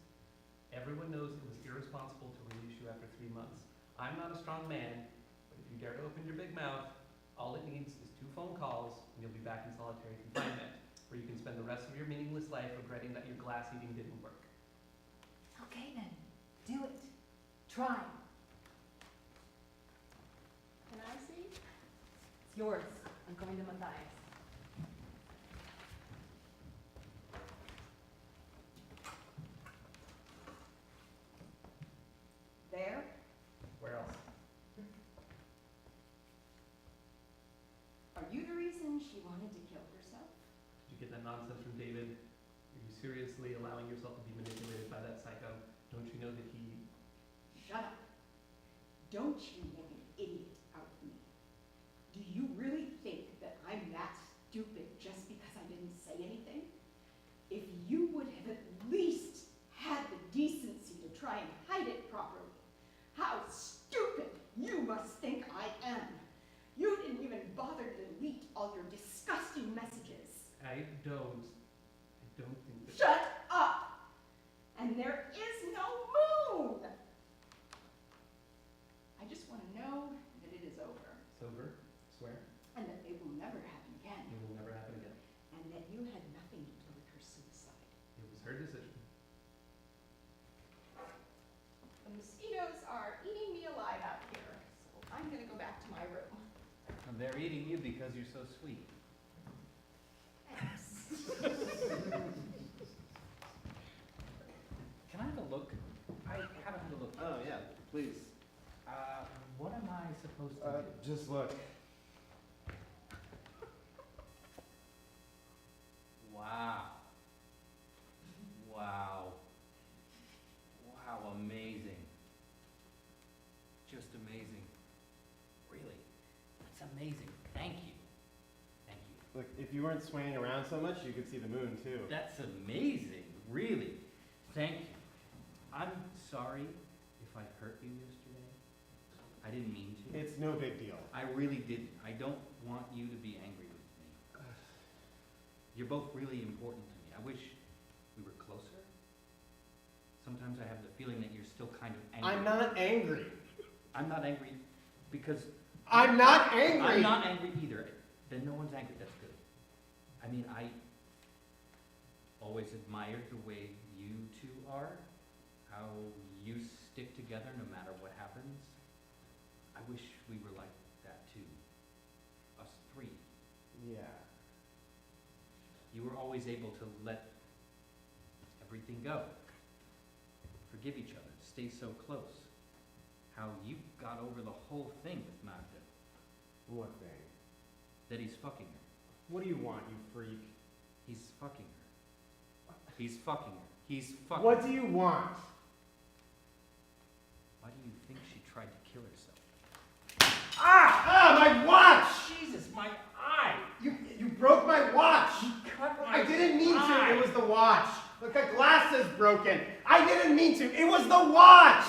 Everyone knows it was irresponsible to release you after 3 months. I'm not a strong man, but if you dare to open your big mouth, all it needs is 2 phone calls and you'll be back in solitary confinement, where you can spend the rest of your meaningless life regretting that your glass eating didn't work.
Okay then, do it. Try.
Can I see?
It's yours. I'm going to Mathias.
There?
Where else?
Are you the reason she wanted to kill herself?
Did you get that nonsense from David? Are you seriously allowing yourself to be manipulated by that psycho? Don't you know that he...
Shut up. Don't you make an idiot out of me. Do you really think that I'm that stupid just because I didn't say anything? If you would have at least had the decency to try and hide it properly, how stupid you must think I am. You didn't even bother to delete all your disgusting messages.
I don't think that...
Shut up! And there is no moon! I just want to know that it is over,
Sober? Swear?
and that it will never happen again,
It will never happen again.
and that you had nothing to do with her suicide.
It was her decision.
The mosquitoes are eating me alive out here, so I'm gonna go back to my room.
And they're eating you because you're so sweet.
Thanks.
Can I have a look? I haven't had a look.
Oh, yeah, please.
What am I supposed to do?
Just look.
amazing. Thank you. Thank you.
Look, if you weren't swaying around so much, you could see the moon too.
That's amazing, really. Thank you. I'm sorry if I hurt you yesterday. I didn't mean to.
It's no big deal.
I really didn't. I don't want you to be angry with me. You're both really important to me. I wish we were closer. Sometimes I have the feeling that you're still kind of angry.
I'm not angry.
I'm not angry because...
I'm not angry!
I'm not angry either. Then no one's angry. That's good. I mean, I always admired the way you two are, how you stick together no matter what happens. I wish we were like that too. Us three.
Yeah.
You were always able to let everything go. Forgive each other, stay so close. How you got over the whole thing with Magda.
What thing?
That he's fucking her.
What do you want, you freak?
He's fucking her. He's fucking her. He's fucking
What
her.
do you want?
Why do you think she tried to kill herself?
Ah! My watch!
Jesus, my eye!
You broke my watch!
You cut my
I didn't mean
eye.
to. It was the watch. Look, the glass is broken. I didn't mean to. It was the watch!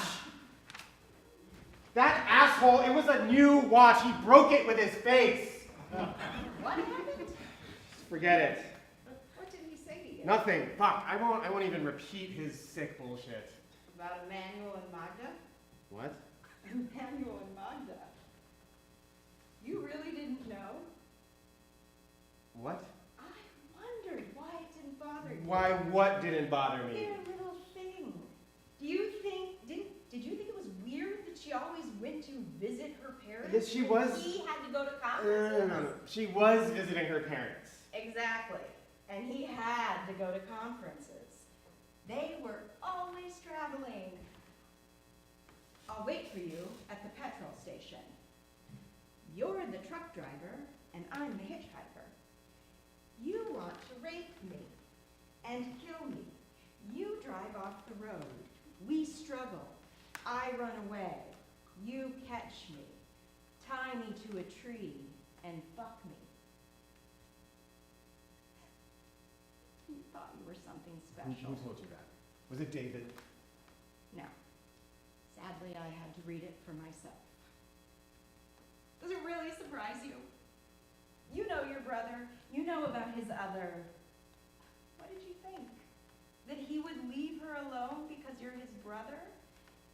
That asshole, it was a new watch. He broke it with his face.
What happened?
Forget it.
What did he say to you?
Nothing. Fuck. I won't even repeat his sick bullshit.
About Immanuel and Magda?
What?
Immanuel and Magda. You really didn't know?
What?
I wondered why it didn't bother you.
Why what didn't bother me?
Their little thing. Did you think it was weird that she always went to visit her parents?
Yes, she
when
was.
He had to go to conferences.
No. She was visiting her parents.
Exactly. And he had to go to conferences. They were always traveling. I'll wait for you at the petrol station. You're the truck driver, and I'm the hitchhiker. You want to rape me and kill me. You drive off the road. We struggle. I run away. You catch me. Tie me to a tree and fuck me. You thought you were something special.
Who told you that? Was it David?
No. Sadly, I had to read it for myself. Does it really surprise you? You know your brother. You know about his other. What did you think? That he would leave her alone because you're his brother?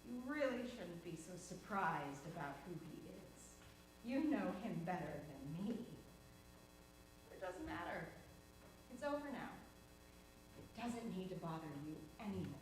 You really shouldn't be so surprised about who he is. You know him better than me. But it doesn't matter. It's over now. It doesn't need to bother you anymore.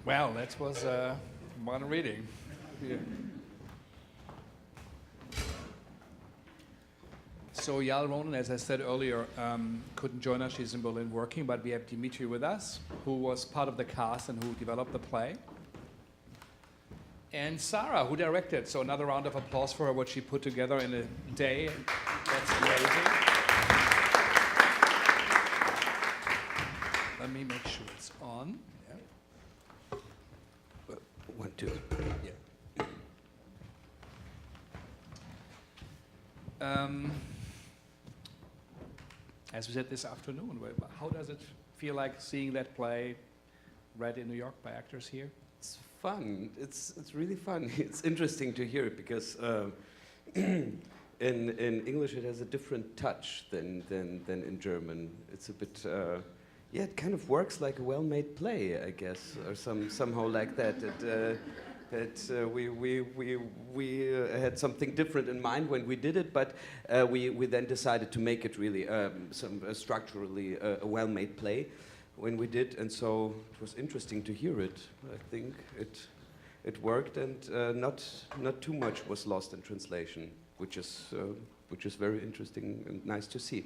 Well, that was one reading. Yeah. So Yael Ronen, as I said earlier, couldn't join us. She's in Berlin working, but we have Dimitri with us, who was part of the cast and who developed the play. And Sarah, who directed. So another round of applause for her, what she put together in a day. That's amazing. Let me make sure it's on. Yeah. 1, 2. Yeah. As we said this afternoon, how does it feel like seeing that play read in New York by actors here?
It's fun. It's really fun. It's interesting to hear it because in English it has a different touch than in German. It's a bit yeah, it kind of works like a well-made play, I guess, or somehow like that. that we had something different in mind when we did it, but we then decided to make it really structurally a well-made play when we did, and so it was interesting to hear it. I think it worked, and not too much was lost in translation, which is very interesting and nice to see.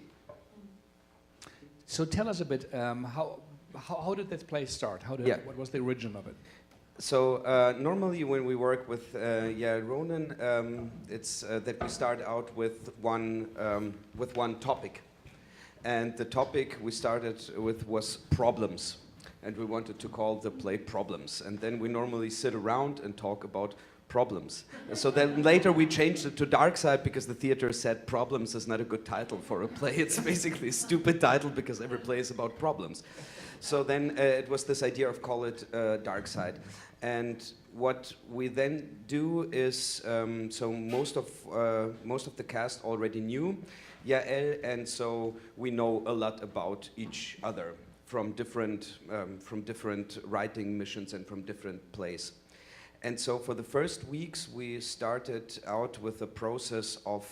So tell us a bit, how did this play start? What was the origin of it?
So normally when we work with Yael Ronen, it's that we start out with one topic. And the topic we started with was problems. And we wanted to call the play Problems. And then we normally sit around and talk about problems. So then later we changed it to Dark Side because the theater said Problems is not a good title for a play. It's basically a stupid title because every play is about problems. So then it was this idea of call it Dark Side. And what we then do is, so most of the cast already knew Yael, and so we know a lot about each other from different writing missions and from different plays. And so for the first weeks, we started out with a process of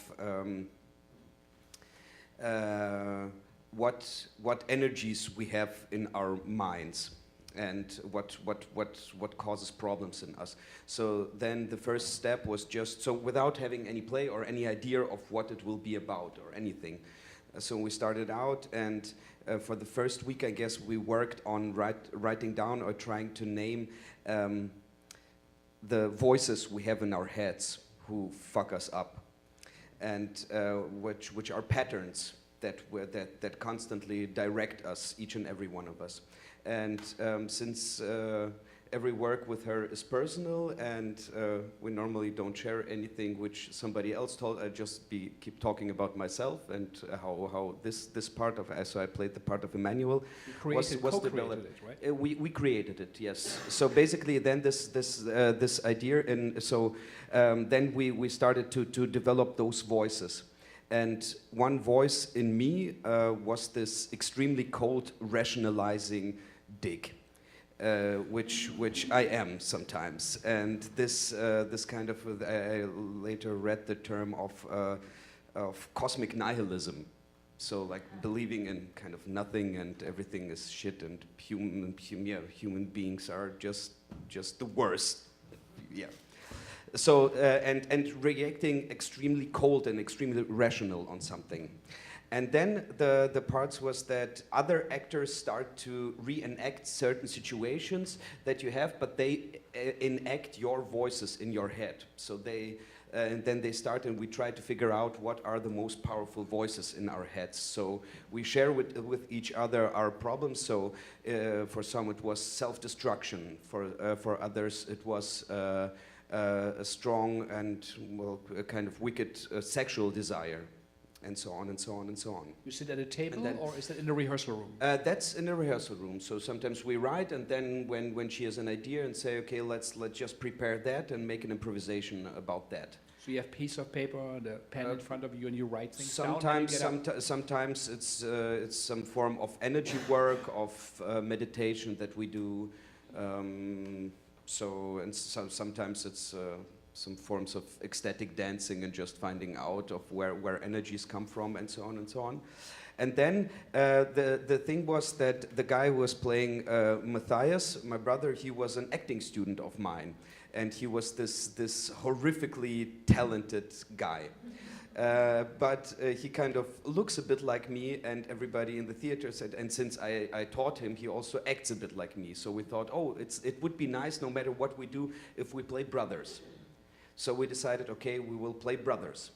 what energies we have in our minds and what causes problems in us. So then the first step was just, so without having any play or any idea of what it will be about or anything. So we started out, and for the first week, I guess, we worked on writing down or trying to name the voices we have in our heads who fuck us up, and which are patterns that constantly direct us, each and every one of us. And since every work with her is personal, and we normally don't share anything which somebody else told, I just keep talking about myself and how this part of, so I played the part of Immanuel, was developed.
It, right?
We created it, yes. So basically, then this idea, and so then we started to develop those voices. And one voice in me was this extremely cold, rationalizing dick, which I am sometimes. And this kind of, I later read the term of cosmic nihilism. So like believing in kind of nothing and everything is shit, and human beings are just the worst. Yeah. So, and reacting extremely cold and extremely rational on something. And then the parts was that other actors start to reenact certain situations that you have, but they enact your voices in your head. So and then they start, and we try to figure out what are the most powerful voices in our heads. So we share with each other our problems. So for some it was self-destruction. For others it was a strong and, well, a kind of wicked sexual desire, and so on and so on and so on.
You sit at a table, or is that in the rehearsal room?
That's in the rehearsal room. So sometimes we write, and then when she has an idea, and say, okay, let's just prepare that and make an improvisation about that.
So you have a piece of paper and a pen in front of you, and you write things
sometimes,
down?
Sometimes it's some form of energy work, of meditation that we do. Sometimes it's some forms of ecstatic dancing and just finding out of where energies come from, and so on and so on. And then the thing was that the guy who was playing Mathias, my brother, he was an acting student of mine, and he was this horrifically talented guy. But he kind of looks a bit like me, and everybody in the theater said, and since I taught him, he also acts a bit like me. So we thought, oh, it would be nice, no matter what we do, if we play brothers. So we decided, okay, we will play brothers.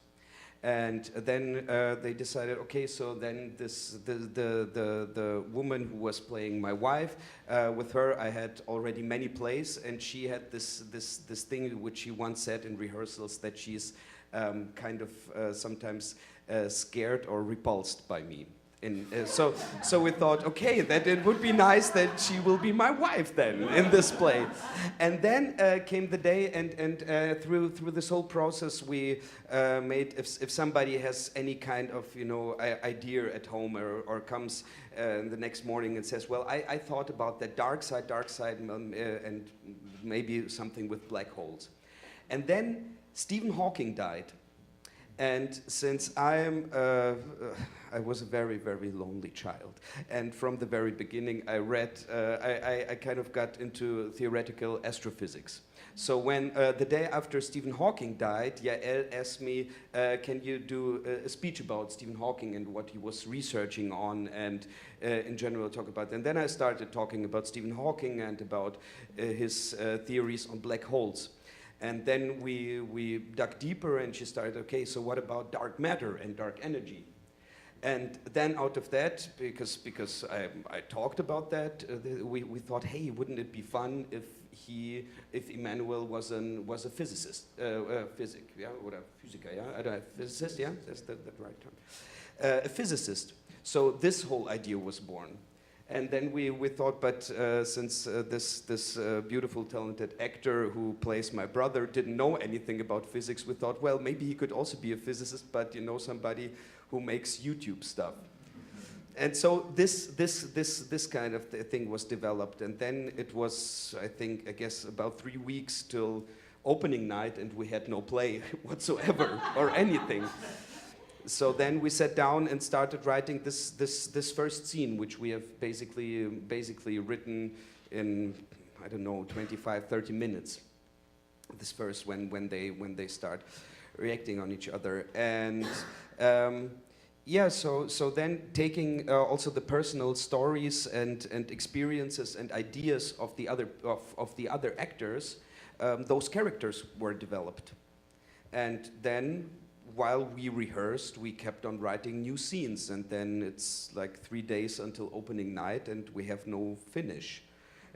And then they decided, okay, so then the woman who was playing my wife, with her I had already many plays, and she had this thing which she once said in rehearsals, that she's kind of sometimes scared or repulsed by me So we thought, okay, that it would be nice that she will be my wife then in this play. And then came the day, and through this whole process, we made, if somebody has any kind of idea at home or comes the next morning and says, well, I thought about that dark side, and maybe something with black holes. And then Stephen Hawking died. And since I was a very, very lonely child, and from the very beginning I read, I kind of got into theoretical astrophysics. So when the day after Stephen Hawking died, Yael asked me, can you do a speech about Stephen Hawking and what he was researching on, and in general talk about it. And then I started talking about Stephen Hawking and about his theories on black holes. And then we dug deeper, and she started, okay, so what about dark matter and dark energy? And then out of that, because I talked about that, we thought, hey, wouldn't it be fun if Immanuel was a physicist, physic, yeah, whatever, physica, yeah, I don't know, physicist, yeah, that's the right term, a physicist. So this whole idea was born. And then we thought, but since this beautiful, talented actor who plays my brother didn't know anything about physics, we thought, well, maybe he could also be a physicist, but somebody who makes YouTube stuff. And so this kind of thing was developed, and then it was, I guess, about 3 weeks till opening night, and we had no play whatsoever or anything. So then we sat down and started writing this first scene, which we have basically written in, I don't know, 25, 30 minutes. This verse when they start reacting on each other. And so then taking also the personal stories and experiences and ideas of the other actors, those characters were developed. And then while we rehearsed, we kept on writing new scenes, and then it's like 3 days until opening night, and we have no finish.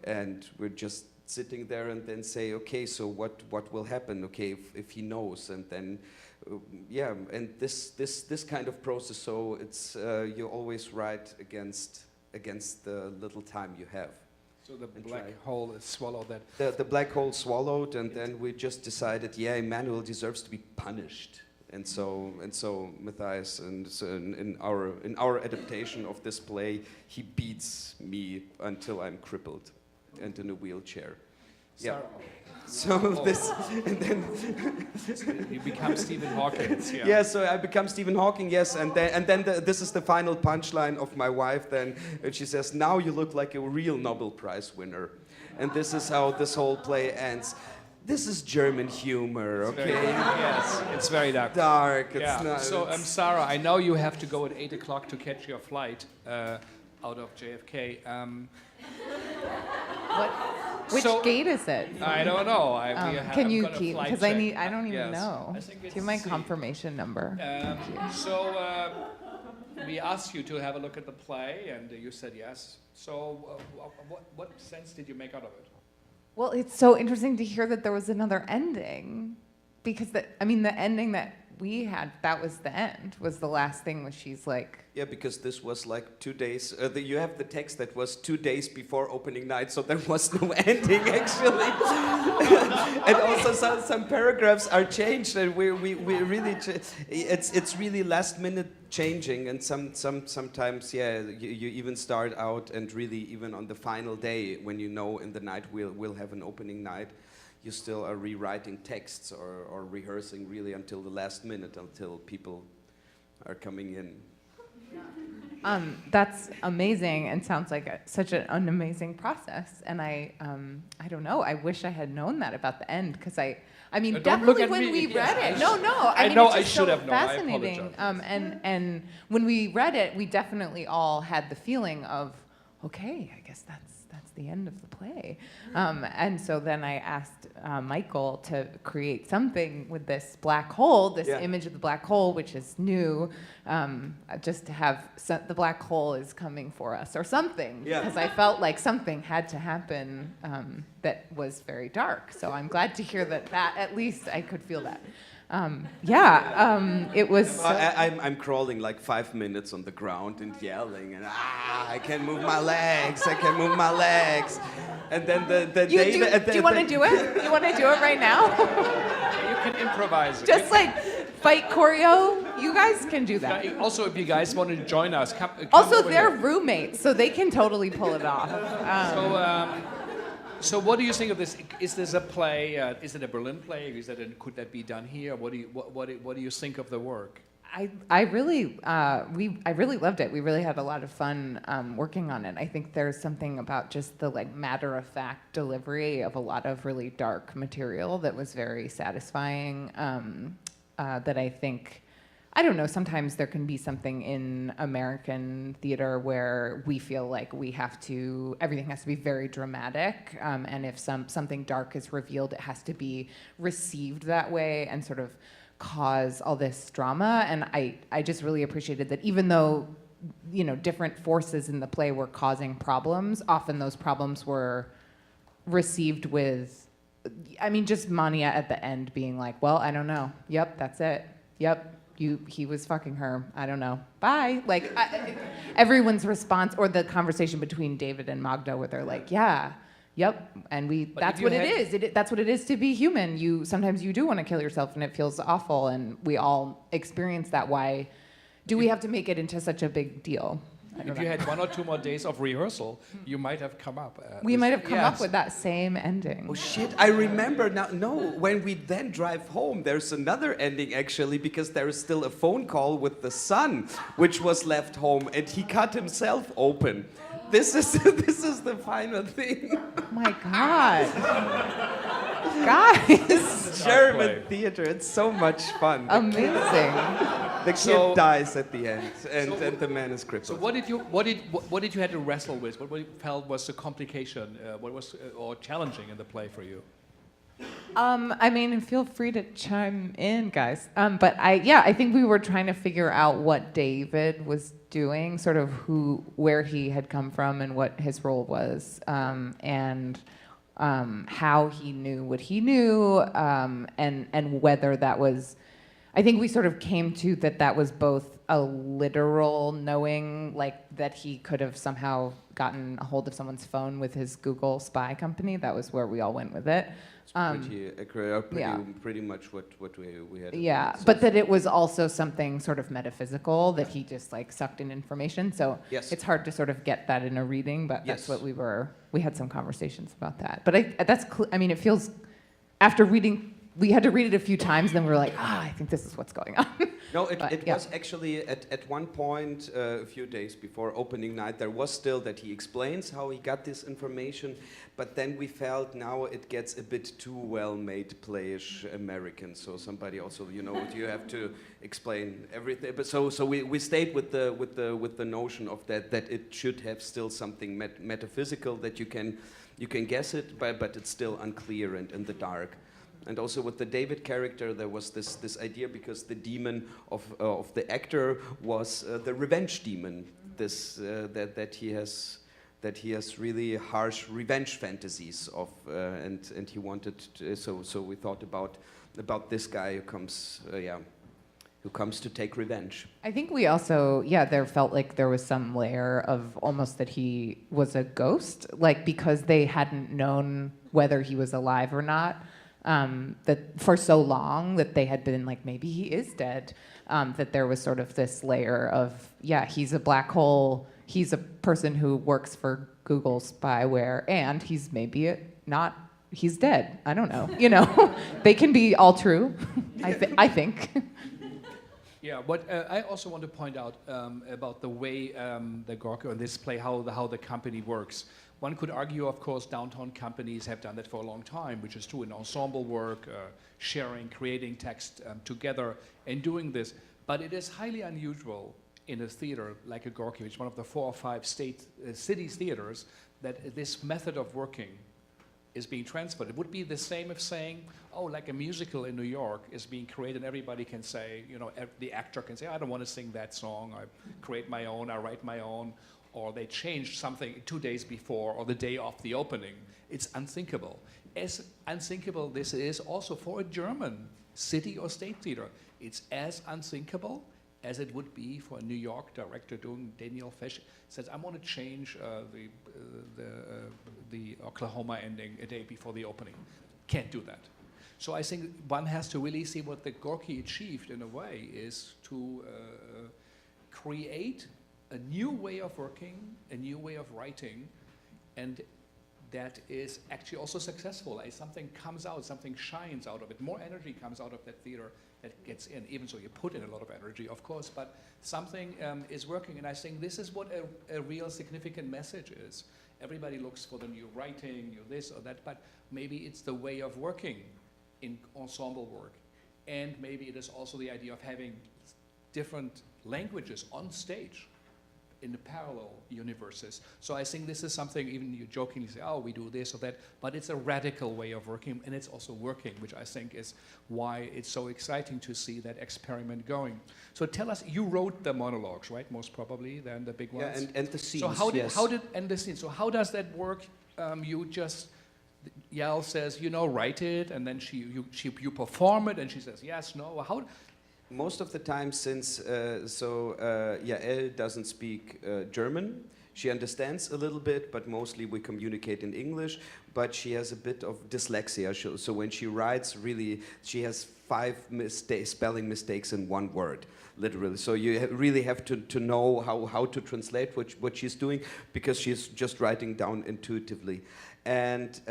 And we're just sitting there and then say, okay, so what will happen? Okay, if he knows, and then, and this kind of process. So it's you always write against the little time you have.
So the black hole is swallowed that.
The black hole swallowed, and then we just decided, Immanuel deserves to be punished. And so Mathias, and so in our adaptation of this play, he beats me until I'm crippled and in a wheelchair. Yeah. So this, and then
you become Stephen Hawking.
Yeah. So I become Stephen Hawking. Yes, and then this is the final punchline of my wife. Then and she says, "Now you look like a real Nobel Prize winner," and this is how this whole play ends. This is German humor, okay?
Yes, it's very dark.
It's not.
So, Sarah, I know you have to go at 8 o'clock to catch your flight out of JFK.
Which gate is it?
I don't know.
Can you keep? Because I don't even know. Do you have my confirmation number?
So we asked you to have a look at the play, and you said yes. So what sense did you make out of it?
Well, it's so interesting to hear that there was another ending, because the ending that we had, that was the end, was the last thing, was she's like...
Yeah, because this was like 2 days, you have the text that was 2 days before opening night, so there was no ending, actually. And also some paragraphs are changed, and we really, it's really last minute changing, and sometimes, you even start out, and really even on the final day, when in the night we'll have an opening night, you still are rewriting texts or rehearsing really until the last minute, until people are coming in.
That's amazing, and sounds like such an amazing process. And I don't know. I wish I had known that about the end, because definitely when we read it. No. I know I should have known. Fascinating. And when we read it, we definitely all had the feeling of, okay, I guess that's the end of the play. And so then I asked Michael to create something with this black hole, this image of the black hole, which is new, just to have the black hole is coming for us or something. Because I felt like something had to happen that was very dark. So I'm glad to hear that at least I could feel that. It was.
I'm crawling like 5 minutes on the ground and yelling, and I can't move my legs, I can't move my legs. And then
do you want to do it? You want to do it right now?
You can improvise.
Just like fight choreo. You guys can do that.
Also, if you guys want to join us, come
Also,
over
they're
here.
roommates, so they can totally pull it off.
So what do you think of this? Is this a play? Is it a Berlin play? Could that be done here? What do you think of the work?
I really loved it. We really had a lot of fun working on it. I think there's something about just the like matter-of-fact delivery of a lot of really dark material that was very satisfying. That I think, I don't know, sometimes there can be something in American theater where we feel like everything has to be very dramatic, and if something dark is revealed, it has to be received that way and sort of cause all this drama. And I just really appreciated that even though, you know, different forces in the play were causing problems, often those problems were received with, I mean, just Mania at the end being like, well, I don't know. Yep, that's it. Yep, he was fucking her. I don't know. Bye. Like, everyone's response, or the conversation between David and Magda where they're like, yeah, yep, and that's what it is. That's what it is to be human. Sometimes you do want to kill yourself and it feels awful, and we all experience that. Why do we have to make it into such a big deal?
If you had 1 or 2 more days of rehearsal, you might have come up.
We might have come up with that same ending.
Oh shit, I remember now. No, when we then drive home, there's another ending actually, because there is still a phone call with the son, which was left home, and he cut himself open. This is the final thing.
Oh my God. Guys.
German theater, it's so much fun.
Amazing.
The kid dies at the end, and the man is crippled.
So what did you have to wrestle with? What you felt was the complication? What was or challenging in the play for you?
I mean, feel free to chime in, guys. But I think we were trying to figure out what David was doing, sort of where he had come from and what his role was, and how he knew what he knew, and whether that was. I think we sort of came to that was both a literal knowing, like that he could have somehow gotten a hold of someone's phone with his Google spy company. That was where we all went with it.
Pretty much what we had.
Yeah, but that it was also something sort of metaphysical, that he just like sucked in information. So
yes.
It's hard to sort of get that in a reading, but
yes.
That's what we had some conversations about that. But it feels, after reading, we had to read it a few times, then we were like, I think this is what's going on.
No, it was actually at one point, a few days before opening night, there was still that he explains how he got this information, but then we felt now it gets a bit too well-made playish American. So somebody also, you have to explain everything. But so we stayed with the notion of that it should have still something metaphysical, that you can guess it, but it's still unclear and in the dark. And also with the David character, there was this idea, because the demon of the actor was the revenge demon. That he has really harsh revenge fantasies of, and he wanted to, so we thought about this guy who comes to take revenge.
I think we also, there felt like there was some layer of almost that he was a ghost, like because they hadn't known whether he was alive or not. That for so long that they had been like, maybe he is dead, that there was sort of this layer of, he's a black hole, he's a person who works for Google spyware, and he's maybe not, he's dead. I don't know. They can be all true, I think.
Yeah, but I also want to point out about the way the Gorki or this play, how the company works. One could argue, of course, downtown companies have done that for a long time, which is true in ensemble work, sharing, creating text together, and doing this. But it is highly unusual in a theater like a Gorki, which is one of the 4 or 5 cities theaters, that this method of working is being transferred. It would be the same if saying, like a musical in New York is being created, and everybody can say, the actor can say, I don't want to sing that song, I create my own, I write my own, or they changed something 2 days before or the day of the opening. It's unthinkable. As unthinkable this is also for a German city or state theater. It's as unthinkable as it would be for a New York director doing Daniel Fesch says, I want to change the Oklahoma ending a day before the opening. Can't do that. So I think one has to really see what the Gorki achieved in a way is to create a new way of working, a new way of writing, and that is actually also successful. As something comes out, something shines out of it. More energy comes out of that theater that gets in, even so you put in a lot of energy, of course, but something is working. And I think this is what a real significant message is. Everybody looks for the new writing, new this or that, but maybe it's the way of working in ensemble work. And maybe it is also the idea of having different languages on stage in the parallel universes. So I think this is something, even you jokingly say, oh, we do this or that, but it's a radical way of working, and it's also working, which I think is why it's so exciting to see that experiment going. So tell us, you wrote the monologues, right? Most probably, then the big ones.
Yeah, and the scenes,
so how did,
yes.
and the scenes, so how does that work? You just, Yael says, you know, write it, and then you perform it, and she says, yes, no, how?
Most of the time, since Yael doesn't speak German, she understands a little bit, but mostly we communicate in English. But she has a bit of dyslexia, so when she writes, really, she has 5 spelling mistakes in one word, literally. So you really have to know how to translate what she's doing, because she's just writing down intuitively. And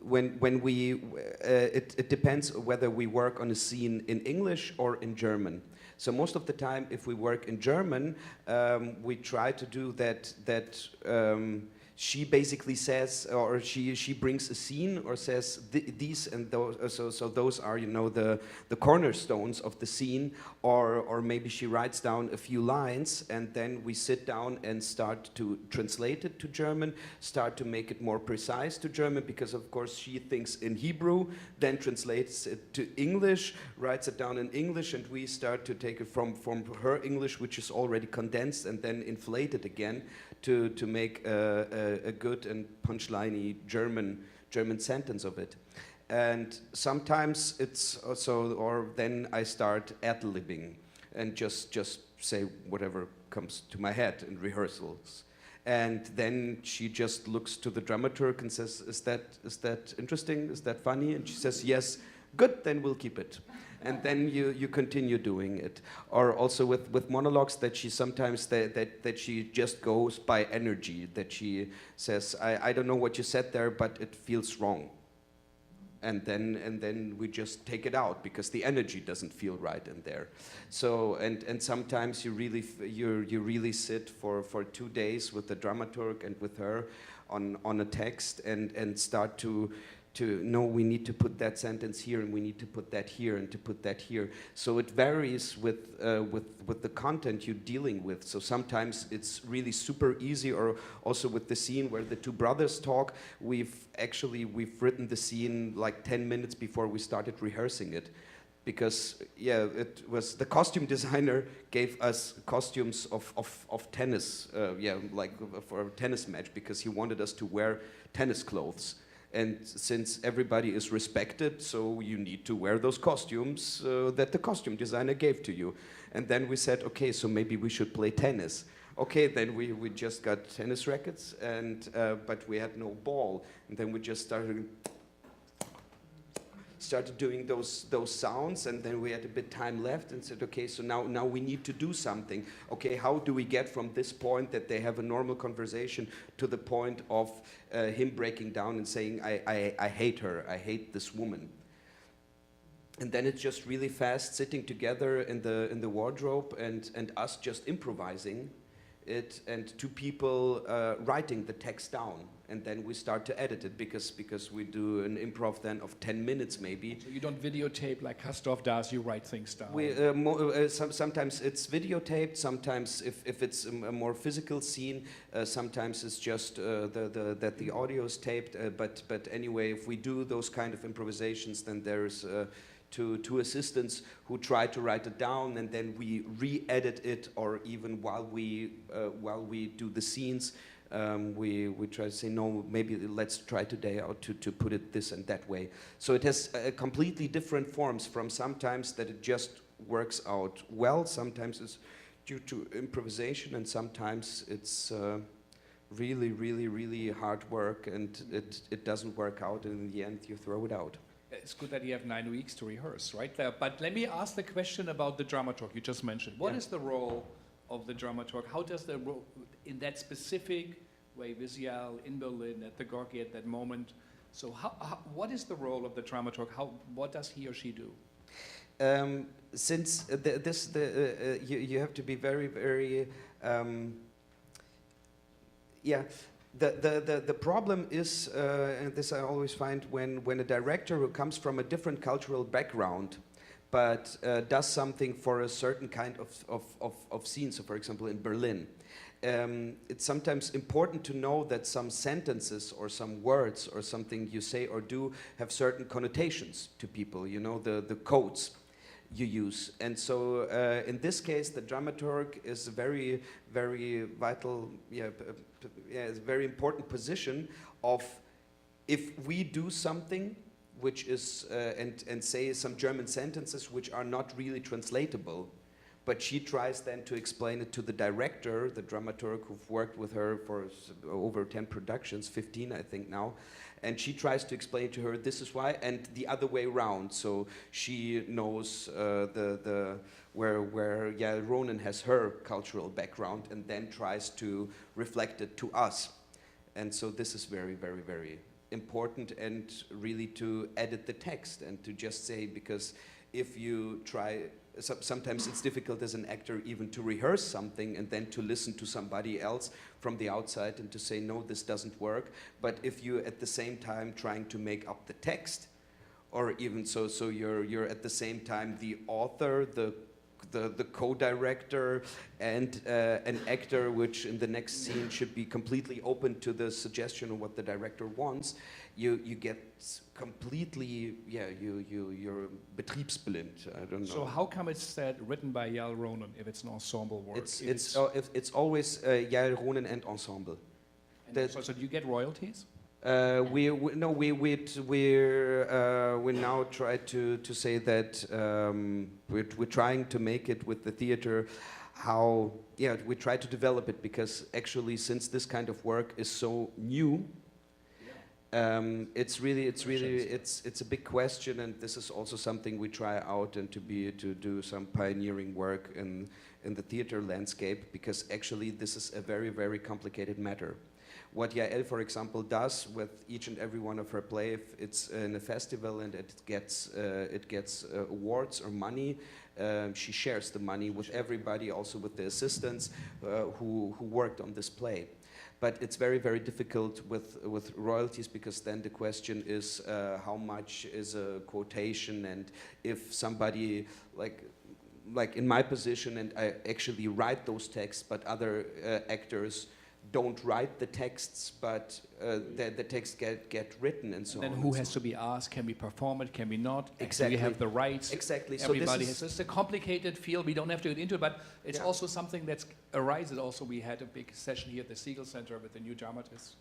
when we, it depends whether we work on a scene in English or in German. So most of the time, if we work in German, we try to do that she basically says, or she brings a scene or says these and those, so those are, you know, the cornerstones of the scene, or maybe she writes down a few lines, and then we sit down and start to translate it to German, start to make it more precise to German, because of course she thinks in Hebrew, then translates it to English, writes it down in English, and we start to take it from her English, which is already condensed, and then inflate it again to make a good and punchliney German sentence of it. And sometimes it's also, or then I start ad-libbing and just say whatever comes to my head in rehearsals. And then she just looks to the dramaturg and says, is that interesting? Is that funny? And she says, yes. Good, then we'll keep it. And then you continue doing it. Or also with monologues that she sometimes, that she just goes by energy, that she says, I don't know what you said there, but it feels wrong. And then we just take it out because the energy doesn't feel right in there. So and sometimes you really sit for 2 days with the dramaturg and with her on a text and start to know we need to put that sentence here and we need to put that here and to put that here. So it varies with the content you're dealing with. So sometimes it's really super easy, or also with the scene where the 2 brothers talk, we've written the scene like 10 minutes before we started rehearsing it. Because, yeah, it was the costume designer gave us costumes of tennis, like for a tennis match, because he wanted us to wear tennis clothes. And since everybody is respected, so you need to wear those costumes that the costume designer gave to you. And then we said, okay, so maybe we should play tennis. Okay, then we just got tennis rackets, and but we had no ball. And then we just started doing those sounds, and then we had a bit time left and said, okay, so now we need to do something. Okay, how do we get from this point that they have a normal conversation to the point of him breaking down and saying, I hate her, I hate this woman. And then it's just really fast sitting together in the wardrobe and us just improvising it, and 2 people writing the text down, and then we start to edit it because we do an improv then of 10 minutes maybe.
So you don't videotape like Kastorf does, you write things down.
We sometimes it's videotaped, sometimes if it's a more physical scene, sometimes it's just that the audio is taped, but anyway, if we do those kind of improvisations, then there's 2 assistants who try to write it down, and then we re-edit it, or even while we do the scenes, We try to say, no, maybe let's try today out to put it this and that way. So it has completely different forms, from sometimes that it just works out well, sometimes it's due to improvisation, and sometimes it's really, really, really hard work, and it doesn't work out, and in the end you throw it out.
It's good that you have 9 weeks to rehearse, right? But let me ask the question about the dramaturg you just mentioned. What is the role of the dramaturg? How does the role, in that specific way, with Yael in Berlin at the Gorki at that moment, so what is the role of the dramaturg? What does he or she do?
Since you have to be very, very, the problem is, and this I always find, when a director who comes from a different cultural background, but does something for a certain kind of scene, so for example in Berlin, it's sometimes important to know that some sentences or some words or something you say or do have certain connotations to people, you know, the codes you use. And so in this case, the dramaturg is a very, very vital, it's a very important position of, if we do something which is, and say some German sentences which are not really translatable, but she tries then to explain it to the director, the dramaturg, who've worked with her for over 10 productions, 15 I think now, and she tries to explain to her, this is why, and the other way around. So she knows where Yael Ronen has her cultural background, and then tries to reflect it to us. And so this is very, very, very important, and really to edit the text and to just say, because if you try, sometimes it's difficult as an actor even to rehearse something and then to listen to somebody else from the outside and to say, no, this doesn't work. But if you at the same time trying to make up the text, or even so you're at the same time the author, the co-director, and an actor which in the next scene should be completely open to the suggestion of what the director wants, you get completely, you're betriebsblind. I don't know.
So how come it's written by Yael Ronen if it's an ensemble work?
It's always Yael Ronen and ensemble.
So do you get royalties?
We now try to say that we're trying to make it with the theater, we try to develop it, because actually since this kind of work is so new, it's a big question, and this is also something we try out, and to do some pioneering work in the theater landscape, because actually this is a very, very complicated matter. What Yael, for example, does with each and every one of her plays, if it's in a festival and it gets awards or money, she shares the money with everybody, also with the assistants who worked on this play. But it's very, very difficult with royalties, because then the question is how much is a quotation, and if somebody like in my position, and I actually write those texts, but other actors don't write the texts, but the texts get written, and so on.
And then who has to be asked? Can we perform it? Can we not?
Exactly.
Do we have the rights?
Exactly.
Everybody has. It's a complicated field. We don't have to get into it, but it's also something that arises. Also, we had a big session here at the Segal Center with the new dramatists,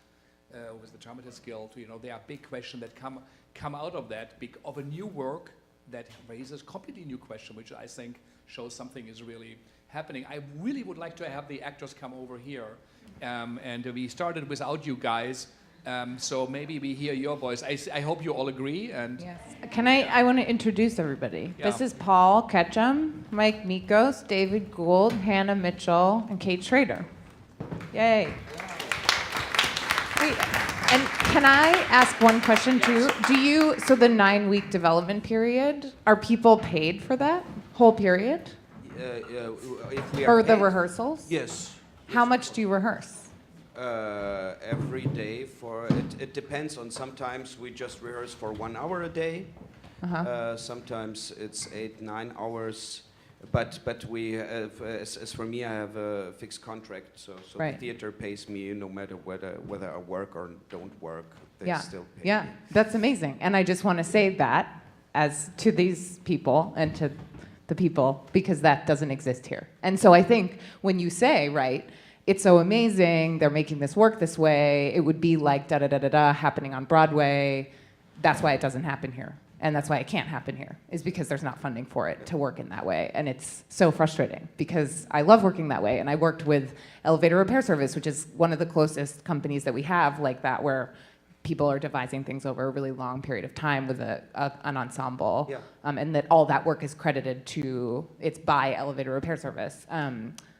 with the Dramatists Guild. You know, there are big questions that come out of that, of a new work that raises a completely new question, which I think shows something is really happening. I really would like to have the actors come over here. And we started without you guys, so maybe we hear your voice. I hope you all agree. And
yes, I want to introduce everybody.
Yeah.
This is Paul Ketchum, Mike Mikos, David Gould, Hannah Mitchell, and Kate Schrader. Yay! Wait, and can I ask one question too? So the 9-week development period, are people paid for that whole period?
If we
Or
are
the
paid,
rehearsals?
yes.
How much do you rehearse?
Every day it depends on, sometimes we just rehearse for 1 hour a day. Sometimes it's 8-9 hours, but we have, as for me, I have a fixed contract, so
Right.
the theater pays me no matter whether I work or don't work. They still pay me.
That's amazing. And I just want to say that as to these people and to the people, because that doesn't exist here. And so I think when you say, right, it's so amazing, they're making this work this way, it would be like da-da-da-da-da happening on Broadway. That's why it doesn't happen here. And that's why it can't happen here, is because there's not funding for it to work in that way. And it's so frustrating because I love working that way. And I worked with Elevator Repair Service, which is one of the closest companies that we have like that, where people are devising things over a really long period of time with an ensemble.
Yeah.
And that all that work is credited to, it's by Elevator Repair Service.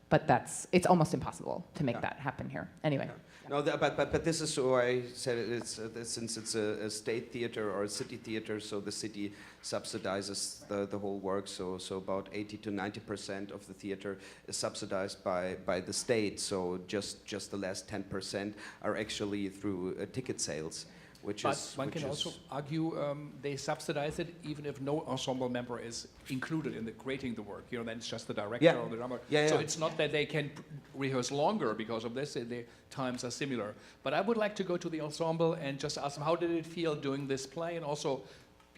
But it's almost impossible to make that happen here. Anyway.
Yeah. No, but this is why I said since it's a state theater or a city theater, so the city subsidizes the whole work. So about 80 to 90% of the theater is subsidized by the state. So just the last 10% are actually through ticket sales.
But one can also argue they subsidize it even if no ensemble member is included in creating the work. You know, then it's just the director or the drummer. So it's not that they can rehearse longer because of this. The times are similar. But I would like to go to the ensemble and just ask them, how did it feel doing this play? And also,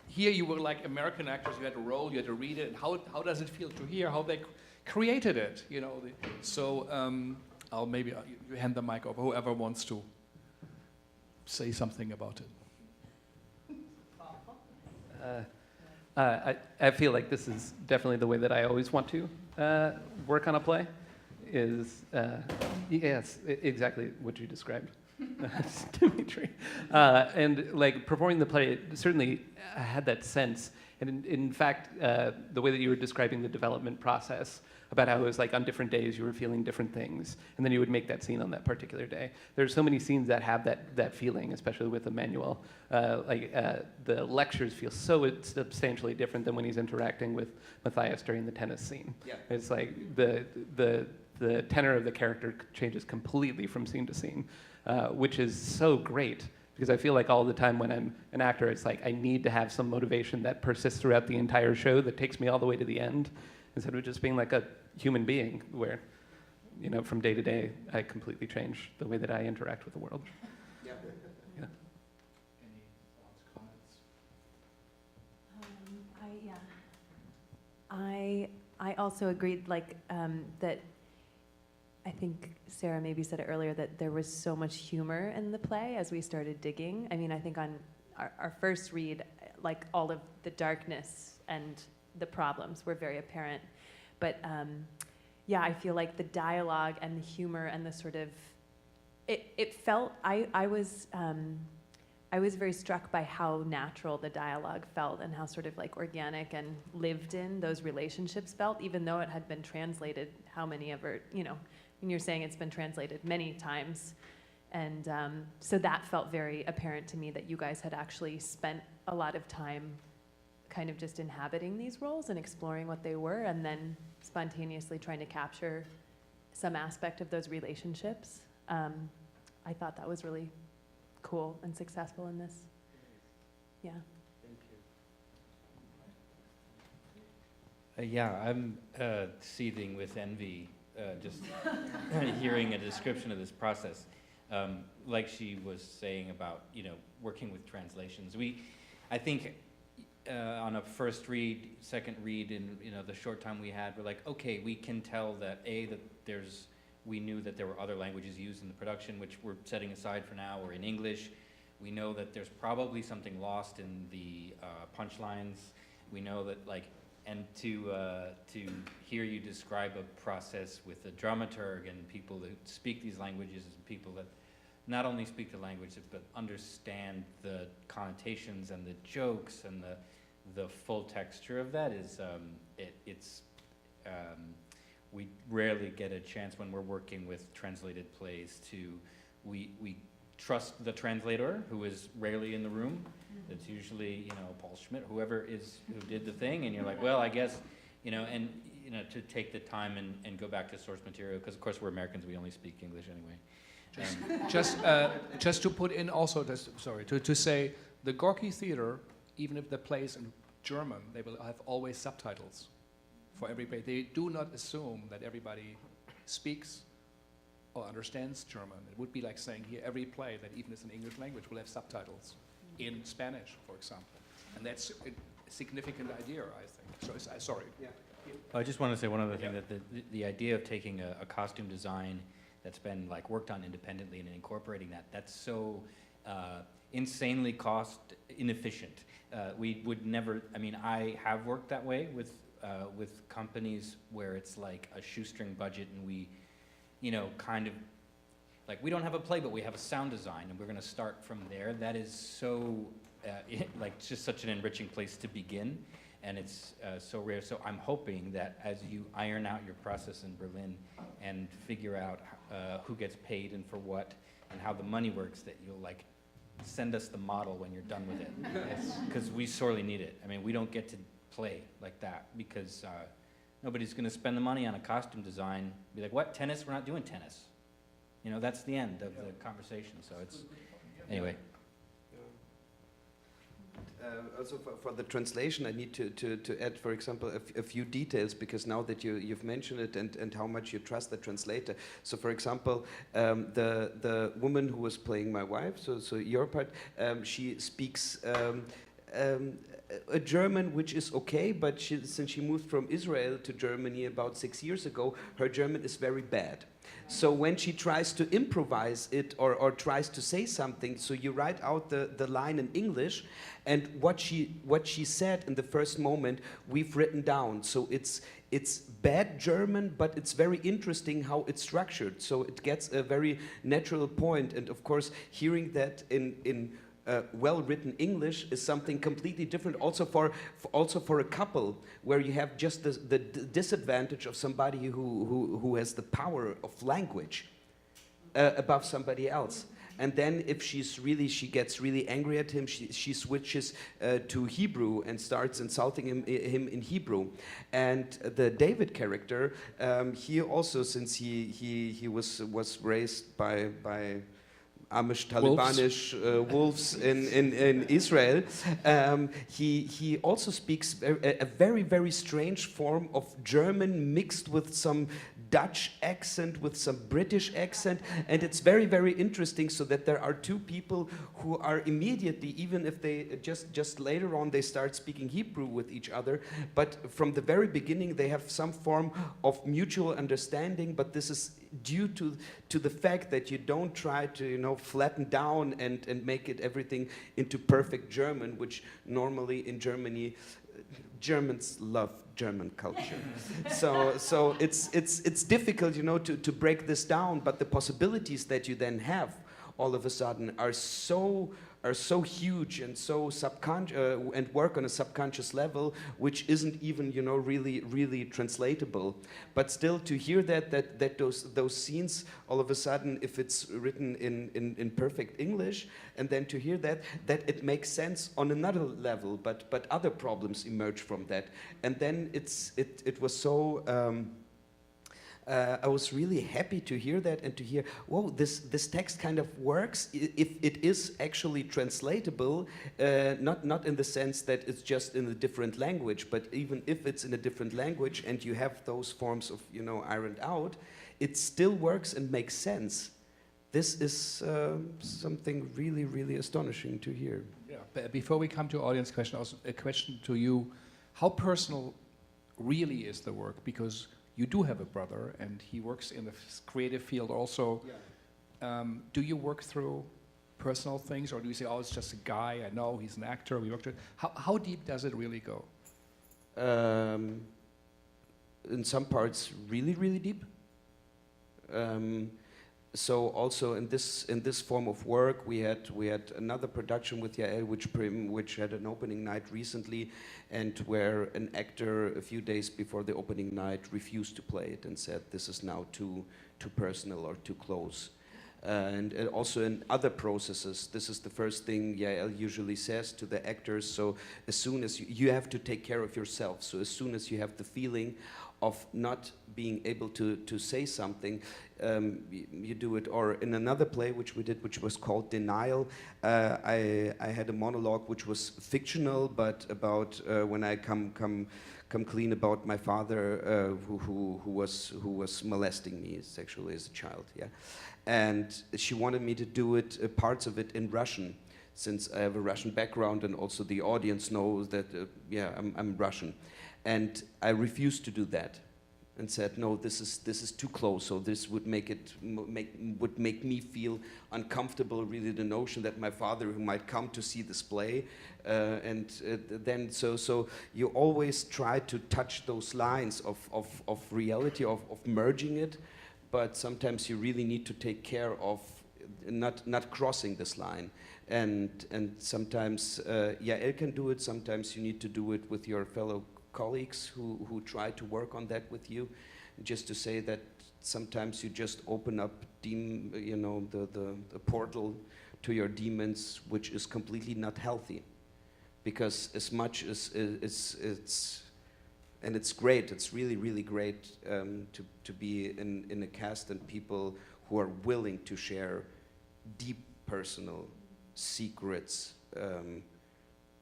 here you were like American actors. You had to roll, you had to read it. And how does it feel to hear how they created it? You know. I'll maybe you hand the mic over. Whoever wants to say something about
it. I feel like this is definitely the way that I always want to work on a play. Yes, exactly what you described, Dimitri. And like performing the play, it certainly had that sense. And in fact, the way that you were describing the development process, about how it was like on different days you were feeling different things, and then you would make that scene on that particular day. There's so many scenes that have that feeling, especially with Immanuel. The lectures feel so substantially different than when he's interacting with Mathias during the tennis scene. Yeah. It's like the tenor of the character changes completely from scene to scene, which is so great. Because I feel like all the time when I'm an actor, it's like I need to have some motivation that persists throughout the entire show that takes me all the way to the end, instead of just being like a human being where, you know, from day to day, I completely change the way that I interact with the world.
Yeah.
Yeah.
Any thoughts, comments?
I also agreed, like, that I think Sarah maybe said it earlier, that there was so much humor in the play as we started digging. I mean, I think on our first read, like, all of the darkness and the problems were very apparent. But yeah, I feel like the dialogue and the humor and the sort of, it felt, I was very struck by how natural the dialogue felt and how sort of like organic and lived in those relationships felt, even though it had been translated how many ever, you know, and you're saying it's been translated many times. And so that felt very apparent to me, that you guys had actually spent a lot of time kind of just inhabiting these roles and exploring what they were, and then spontaneously trying to capture some aspect of those relationships. I thought that was really cool and successful in this. Yeah.
Thank you. Yeah, I'm seething with envy just hearing a description of this process. Like she was saying about, you know, working with translations. I think on a first read, second read, in, you know, the short time we had, we're like, okay, we can tell that we knew that there were other languages used in the production, which we're setting aside for now, or in English. We know that there's probably something lost in the punchlines. We know that, like, and to hear you describe a process with a dramaturg and people that speak these languages, and people that not only speak the language but understand the connotations and the jokes and the full texture of that is we rarely get a chance when we're working with translated plays to we trust the translator, who is rarely in the room. It's usually, you know, Paul Schmidt, who did the thing, and you're like, well, I guess, you know, and, you know, to take the time and go back to source material, because of course we're Americans, we only speak English anyway.
Just to put in also, to say the Gorki Theater, even if the play's in German, they will have always subtitles for every play. They do not assume that everybody speaks or understands German. It would be like saying here every play that even is in English language will have subtitles in Spanish, for example. And that's a significant idea, I think. So, sorry. Yeah.
I just want to say one other thing, that the idea of taking a costume design
that's been like worked on independently and incorporating that. That's so insanely cost inefficient. We would never, I mean, I have worked that way with companies where it's like a shoestring budget and we, you know, kind of, like we don't have a play, but we have a sound design and we're gonna start from there. That is so, like just such an enriching place to begin. And it's so rare. So I'm hoping that as you iron out your process in Berlin and figure out who gets paid and for what and how the money works, that you'll like send us the model when you're done with it. Because we sorely need it. I mean, we don't get to play like that because nobody's going to spend the money on a costume design. Be like, what, tennis? We're not doing tennis. You know, that's the end of the conversation. So it's, anyway.
Also for the translation, I need to add, for example, a few details, because now that you've mentioned it and how much you trust the translator. So for example, the woman who was playing my wife, so your part, she speaks a German which is okay, but since she moved from Israel to Germany about 6 years ago, her German is very bad. So when she tries to improvise it or tries to say something, so you write out the line in English, and what she said in the first moment, we've written down. So it's bad German, but it's very interesting how it's structured. So it gets a very natural point. And of course, hearing that in well-written English is something completely different. Also for a couple, where you have just the disadvantage of somebody who has the power of language above somebody else. And then if she gets really angry at him, she switches to Hebrew and starts insulting him in Hebrew. And the David character, he also, since he was raised by Amish Talibanish wolves in Israel, he also speaks a very, very strange form of German mixed with some Dutch accent, with some British accent, and it's very, very interesting, so that there are two people who are immediately, even if they just later on they start speaking Hebrew with each other, but from the very beginning they have some form of mutual understanding. But this is due to the fact that you don't try to, you know, flatten down and make it everything into perfect German, which normally in Germany Germans love German culture. so it's difficult, you know, to break this down, but the possibilities that you then have all of a sudden are so huge and so subconscious and work on a subconscious level, which isn't even, you know, really translatable. But still, to hear that those scenes all of a sudden, if it's written in perfect English, and then to hear that it makes sense on another level, but other problems emerge from that, and then it was so. I was really happy to hear that and to hear, whoa, this text kind of works if it is actually translatable, not in the sense that it's just in a different language, but even if it's in a different language and you have those forms of, you know, ironed out, it still works and makes sense. This is something really, really astonishing to hear.
Yeah. But before we come to audience question, also a question to you: how personal really is the work? Because you do have a brother, and he works in the creative field also. Yeah. Do you work through personal things, or do you say, oh, it's just a guy, I know, he's an actor, we worked with... How deep does it really go?
In some parts, really, really deep. So also in this form of work, we had another production with Yael, which had an opening night recently, and where an actor a few days before the opening night refused to play it and said this is now too personal or too close. And also in other processes, this is the first thing Yael usually says to the actors. So as soon as you have to take care of yourself, so as soon as you have the feeling of not being able to say something, you do it. Or in another play which we did, which was called Denial, I had a monologue which was fictional, but about when I come clean about my father who was molesting me sexually as a child. Yeah, and she wanted me to do it, parts of it in Russian, since I have a Russian background, and also the audience knows that yeah, I'm Russian. And I refused to do that. and said, no, this is too close. So this would would make me feel uncomfortable. Really, the notion that my father, who might come to see this play, then so you always try to touch those lines of reality, of merging it, but sometimes you really need to take care of not crossing this line. And sometimes Yael can do it. Sometimes you need to do it with your fellow colleagues who try to work on that with you. Just to say that sometimes you just open up the portal to your demons, which is completely not healthy. Because as much as it's great, it's really, really great to be in a cast and people who are willing to share deep personal secrets,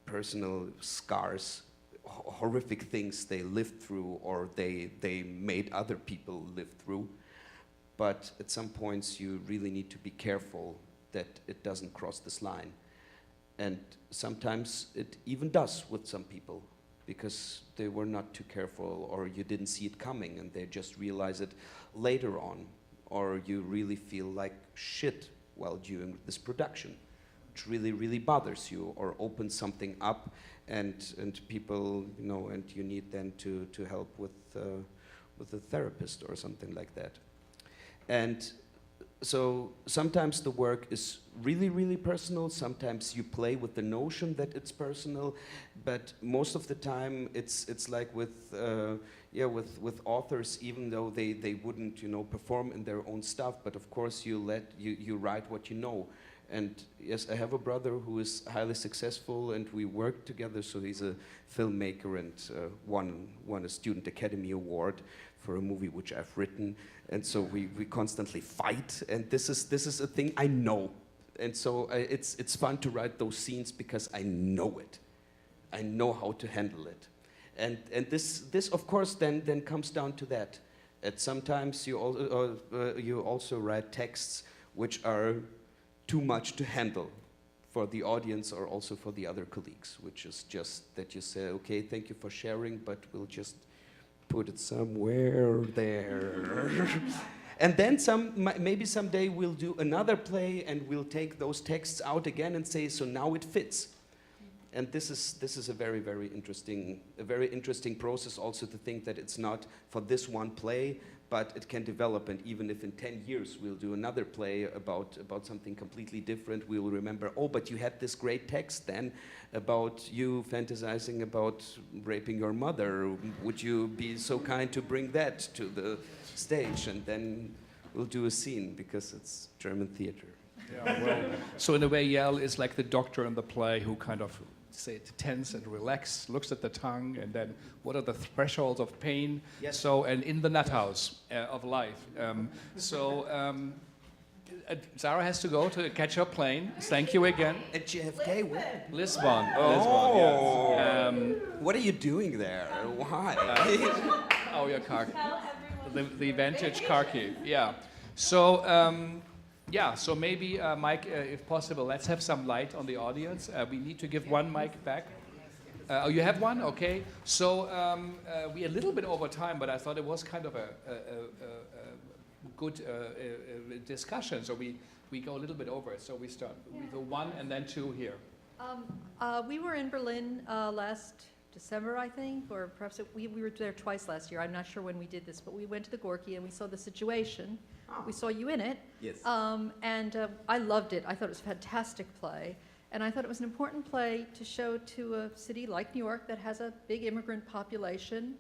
personal scars, horrific things they lived through or they made other people live through. But at some points you really need to be careful that it doesn't cross this line. And sometimes it even does with some people, because they were not too careful, or you didn't see it coming and they just realize it later on, or you really feel like shit while doing this production, which really, really bothers you, or opens something up, and people, and you need then to help with a therapist or something like that. And so sometimes the work is really, really personal. Sometimes you play with the notion that it's personal, but most of the time it's like with authors, even though they wouldn't perform in their own stuff. But of course you write what you know. And yes, I have a brother who is highly successful, and we work together. So he's a filmmaker and won a Student Academy Award for a movie which I've written. And so we constantly fight, and this is a thing I know. And so it's fun to write those scenes because I know it. I know how to handle it. And this of course then comes down to that. And sometimes you also write texts which are too much to handle for the audience or also for the other colleagues, which is just that you say, okay, thank you for sharing, but we'll just put it somewhere there. And then maybe someday we'll do another play and we'll take those texts out again and say, so now it fits. And this is a very, very interesting process also, to think that it's not for this one play, but it can develop, and even if in 10 years we'll do another play about something completely different, we will remember, oh, but you had this great text then about you fantasizing about raping your mother. Would you be so kind to bring that to the stage? And then we'll do a scene, because it's German theater.
Yeah, well, so in a way, Yael is like the doctor in the play who kind of tense and relax, looks at the tongue, and then what are the thresholds of pain?
Yes.
So, and in the nut house of life. Sarah has to go to catch her plane. Thank you again.
At JFK?
Lisbon.
Oh.
Lisbon, yes.
What are you doing there? Why?
Oh, your car. The vintage car key. Yeah. So. So maybe, Mike, if possible, let's have some light on the audience. We need to give one mic back. Oh, you have one? Okay. So we're a little bit over time, but I thought it was kind of a good discussion. So we go a little bit over it. So we start. We go one and then two here.
We were in Berlin last December, I think, or perhaps we were there twice last year. I'm not sure when we did this, but we went to the Gorki and we saw the situation. Oh. We saw you in it.
Yes.
I loved it. I thought it was a fantastic play. And I thought it was an important play to show to a city like New York that has a big immigrant population.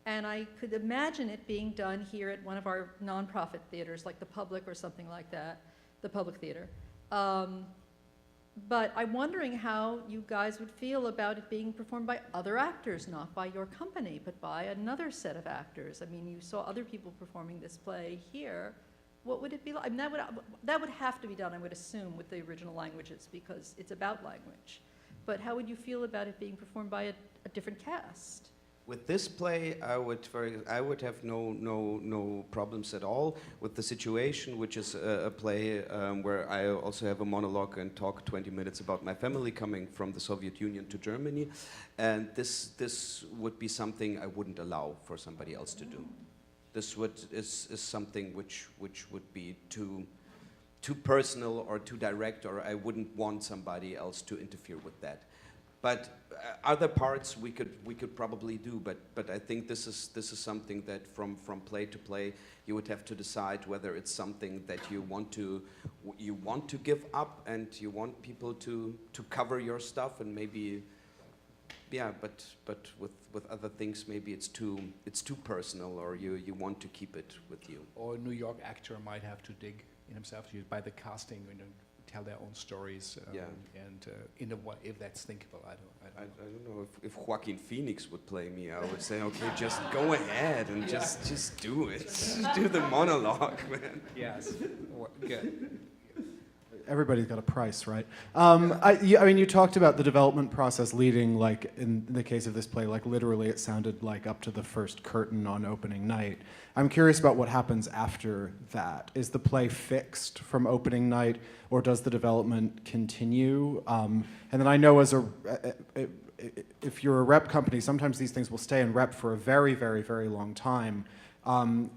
And I could imagine it being done here at one of our nonprofit theaters, like the Public or something like that, the Public Theater. But I'm wondering how you guys would feel about it being performed by other actors, not by your company, but by another set of actors. I mean, you saw other people performing this play here. What would it be like? I mean, that would have to be done, I would assume, with the original languages, because it's about language. But how would you feel about it being performed by a different cast?
With this play, I would have no problems at all with the situation, which is a play where I also have a monologue and talk 20 minutes about my family coming from the Soviet Union to Germany, and this would be something I wouldn't allow for somebody else to do. this is something which would be too personal or too direct, or I wouldn't want somebody else to interfere with that. But other parts we could probably do, but I think this is something that from play to play you would have to decide whether it's something that you want to give up and you want people to cover your stuff, and maybe but with other things maybe it's too personal, or you want to keep it with you.
Or a New York actor might have to dig in himself by the casting, tell their own stories, and if that's thinkable, I
don't know if Joaquin Phoenix would play me. I would say, okay, just go ahead and just do it. Just do the monologue, man.
Yes, good.
Everybody's got a price, right? I mean, you talked about the development process leading, like in the case of this play, like literally it sounded like up to the first curtain on opening night. I'm curious about what happens after that. Is the play fixed from opening night, or does the development continue? And then I know if you're a rep company, sometimes these things will stay in rep for a very, very, very long time.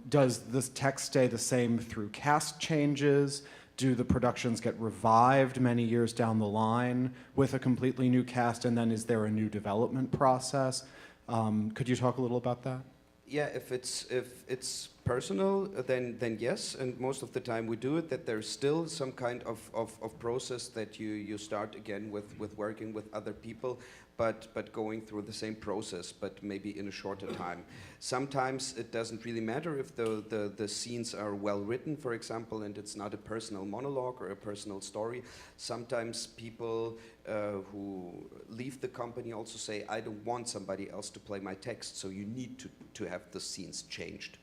Does this text stay the same through cast changes? Do the productions get revived many years down the line with a completely new cast, and then is there a new development process? Could you talk a little about that?
Yeah, if it's personal, then yes, and most of the time we do it, that there's still some kind of process that you start again with working with other people, but going through the same process, but maybe in a shorter time. Sometimes it doesn't really matter if the scenes are well written, for example, and it's not a personal monologue or a personal story. Sometimes people who leave the company also say, I don't want somebody else to play my text, so you need to have the scenes changed.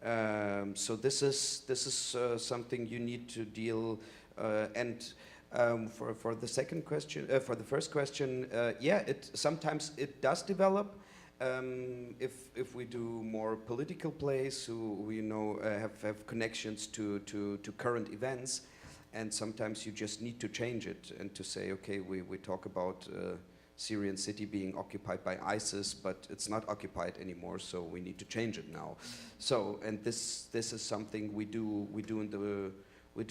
So this is something you need to deal for the second question, for the first question, sometimes it does develop. If we do more political plays, who have connections to current events, and sometimes you just need to change it and to say, okay, we talk about Syrian city being occupied by ISIS, but it's not occupied anymore, so we need to change it now. So, and this is something we do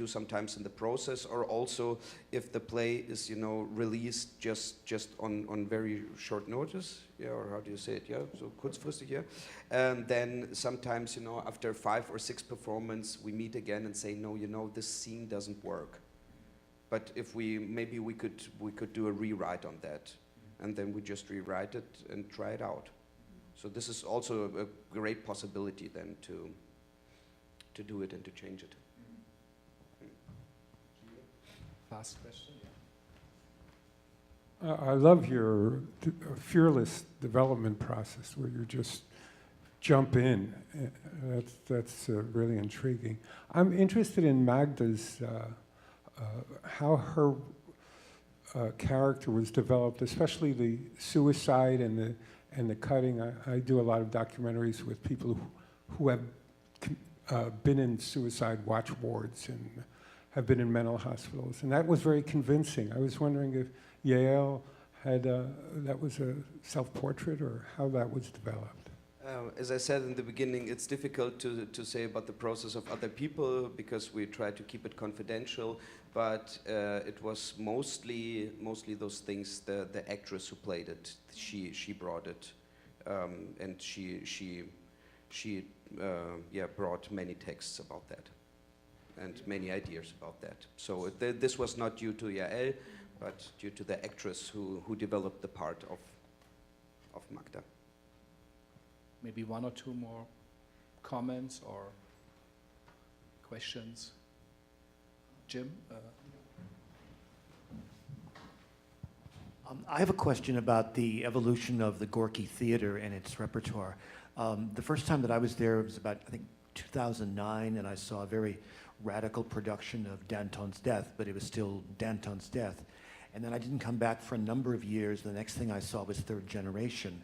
sometimes in the process, or also if the play is released just on very short notice, or how do you say it, so kurzfristig, and then sometimes after 5 or 6 performances we meet again and say, no, this scene doesn't work, but if maybe we could do a rewrite on that, and then we just rewrite it and try it out. So this is also a great possibility then to do it and to change it.
Last question.
I love your fearless development process where you just jump in. That's really intriguing. I'm interested in Magda's, how her character was developed, especially the suicide and the cutting. I do a lot of documentaries with people who have been in suicide watch wards and have been in mental hospitals, and that was very convincing. I was wondering if Yael had, that was a self-portrait, or how that was developed.
As I said in the beginning, it's difficult to say about the process of other people because we try to keep it confidential, but it was mostly those things, the actress who played it, she brought it, and she brought many texts about that, and many ideas about that. So this was not due to Yael, but due to the actress who developed the part of Magda.
Maybe 1 or 2 more comments or questions. Jim?
I have a question about the evolution of the Gorki Theater and its repertoire. The first time that I was there was about, I think, 2009, and I saw a very radical production of Danton's Death, but it was still Danton's Death. And then I didn't come back for a number of years. The next thing I saw was Third Generation,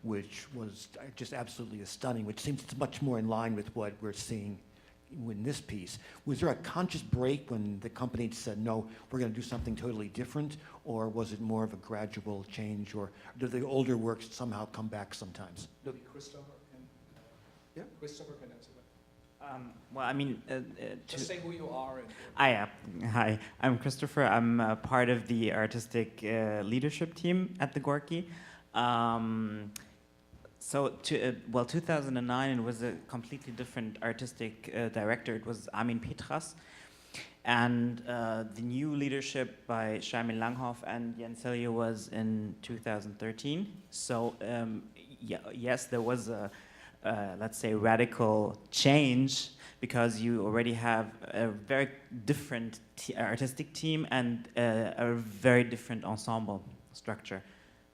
which was just absolutely stunning, which seems much more in line with what we're seeing in this piece. Was there a conscious break when the company said, no, we're going to do something totally different, or was it more of a gradual change, or do the older works somehow come back sometimes?
Maybe Christopher
Yeah.
Christopher can answer that.
Well, I mean,
Just say who you are. And,
Hi, I'm Christopher. I'm part of the artistic leadership team at the Gorki. So, 2009, it was a completely different artistic director. It was Armin Petras. And the new leadership by Sharmin Langhoff and Jens Helge was in 2013. So, yes, there was a let's say, radical change, because you already have a very different artistic team and a very different ensemble structure.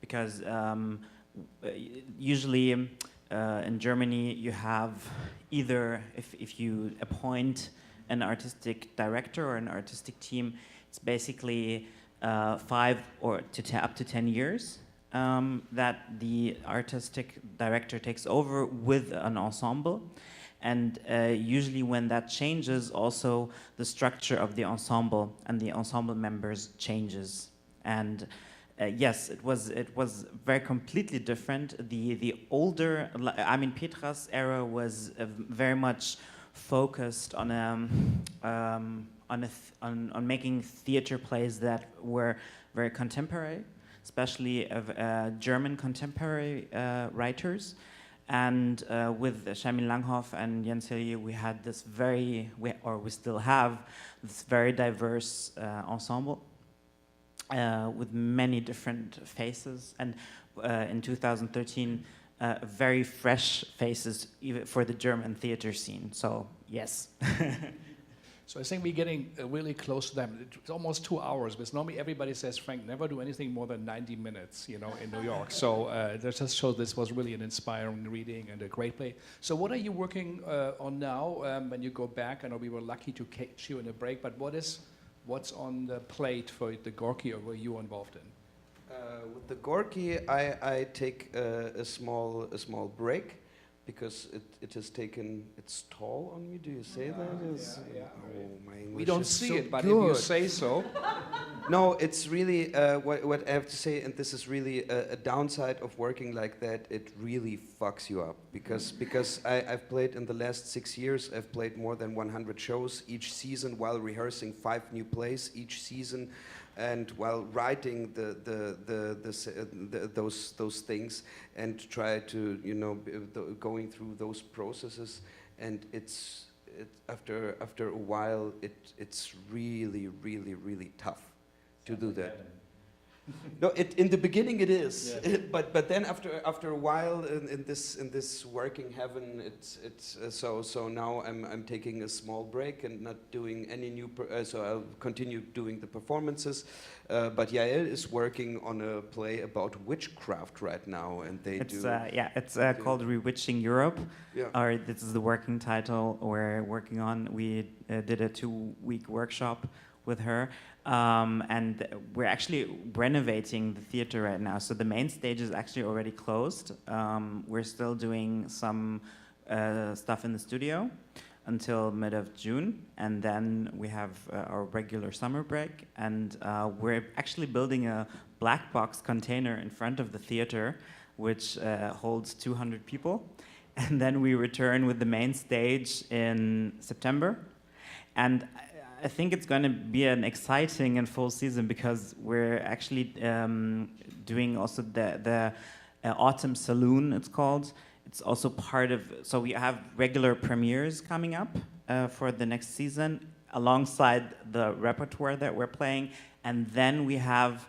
Because usually in Germany you have either, if you appoint an artistic director or an artistic team, it's basically 5 or up to 10 years. That the artistic director takes over with an ensemble, and usually when that changes, also the structure of the ensemble and the ensemble members changes. And yes, it was very completely different. The older, I mean, Petras' era was very much focused on making theater plays that were very contemporary, especially of German contemporary writers. And with Sharmin Langhoff and Jens Helge, we had this we still have this very diverse ensemble with many different faces. And in 2013, very fresh faces even for the German theater scene. So, yes.
So I think we're getting really close to them. It's almost 2 hours, but normally everybody says, Frank, never do anything more than 90 minutes, you know, in New York. So that just shows this was really an inspiring reading and a great play. So what are you working on now when you go back? I know we were lucky to catch you in a break, but what's on the plate for the Gorki, or were you involved in?
With the Gorki, I take a small break, because it has taken its toll on me. Do you say that?
Yeah.
Oh, my English
We don't
is
see
so
it, but
good.
if you say so.
No, it's really, what I have to say, and this is really a downside of working like that, it really fucks you up. Because I've played in the last 6 years, I've played more than 100 shows each season, while rehearsing 5 new plays each season. And while writing those things, and try to, you know, going through those processes, and after a while it's really tough to do that. No, in the beginning it is, yeah. but then after a while in this working heaven, it's so now I'm taking a small break and not doing any new. So I'll continue doing the performances, but Yael is working on a play about witchcraft right now, and it's
called Rewitching Europe.
Yeah.
Or this is the working title we're working on. We did a 2-week workshop with her. And we're actually renovating the theater right now. So the main stage is actually already closed. We're still doing some stuff in the studio until mid of June. And then we have our regular summer break. And we're actually building a black box container in front of the theater, which holds 200 people. And then we return with the main stage in September. And I think it's going to be an exciting and full season, because we're actually doing also the Autumn Saloon, it's called. It's also part of, so we have regular premieres coming up for the next season alongside the repertoire that we're playing. And then we have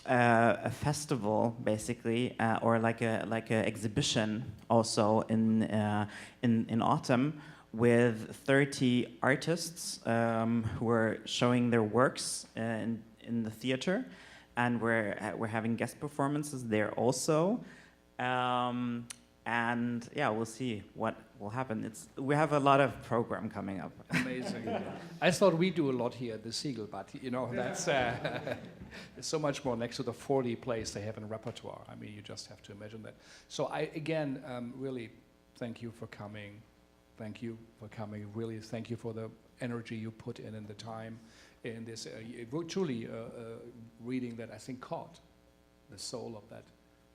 a festival, basically, or like a exhibition also in autumn, with 30 artists who are showing their works in the theater, and we're having guest performances there also, and yeah, we'll see what will happen. We have a lot of program coming up.
Amazing. I thought we do a lot here at the Segal, but you know, that's there's so much more next to the 40 plays they have in repertoire. I mean, you just have to imagine that. So I again really thank you for coming. Thank you for coming. Really, thank you for the energy you put in and the time in this. Truly reading that I think caught the soul of that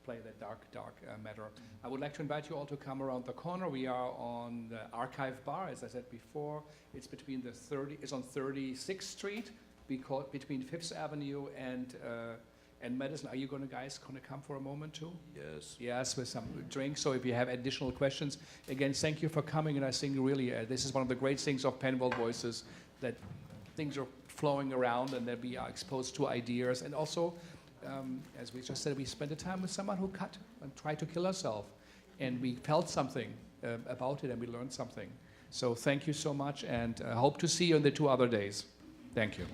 play that dark matter. I would like to invite you all to come around the corner. We are on the Archive Bar, as I said before. It's between it's on 36th Street, between 5th Avenue and Madison. Are you guys gonna come for a moment too?
Yes.
Yes, with some drinks. So if you have additional questions, again, thank you for coming. And I think really this is one of the great things of Penwell Voices, that things are flowing around and that we are exposed to ideas. And also, as we just said, we spent a time with someone who cut and tried to kill herself. And we felt something about it and we learned something. So thank you so much, and hope to see you in the 2 other days. Thank you.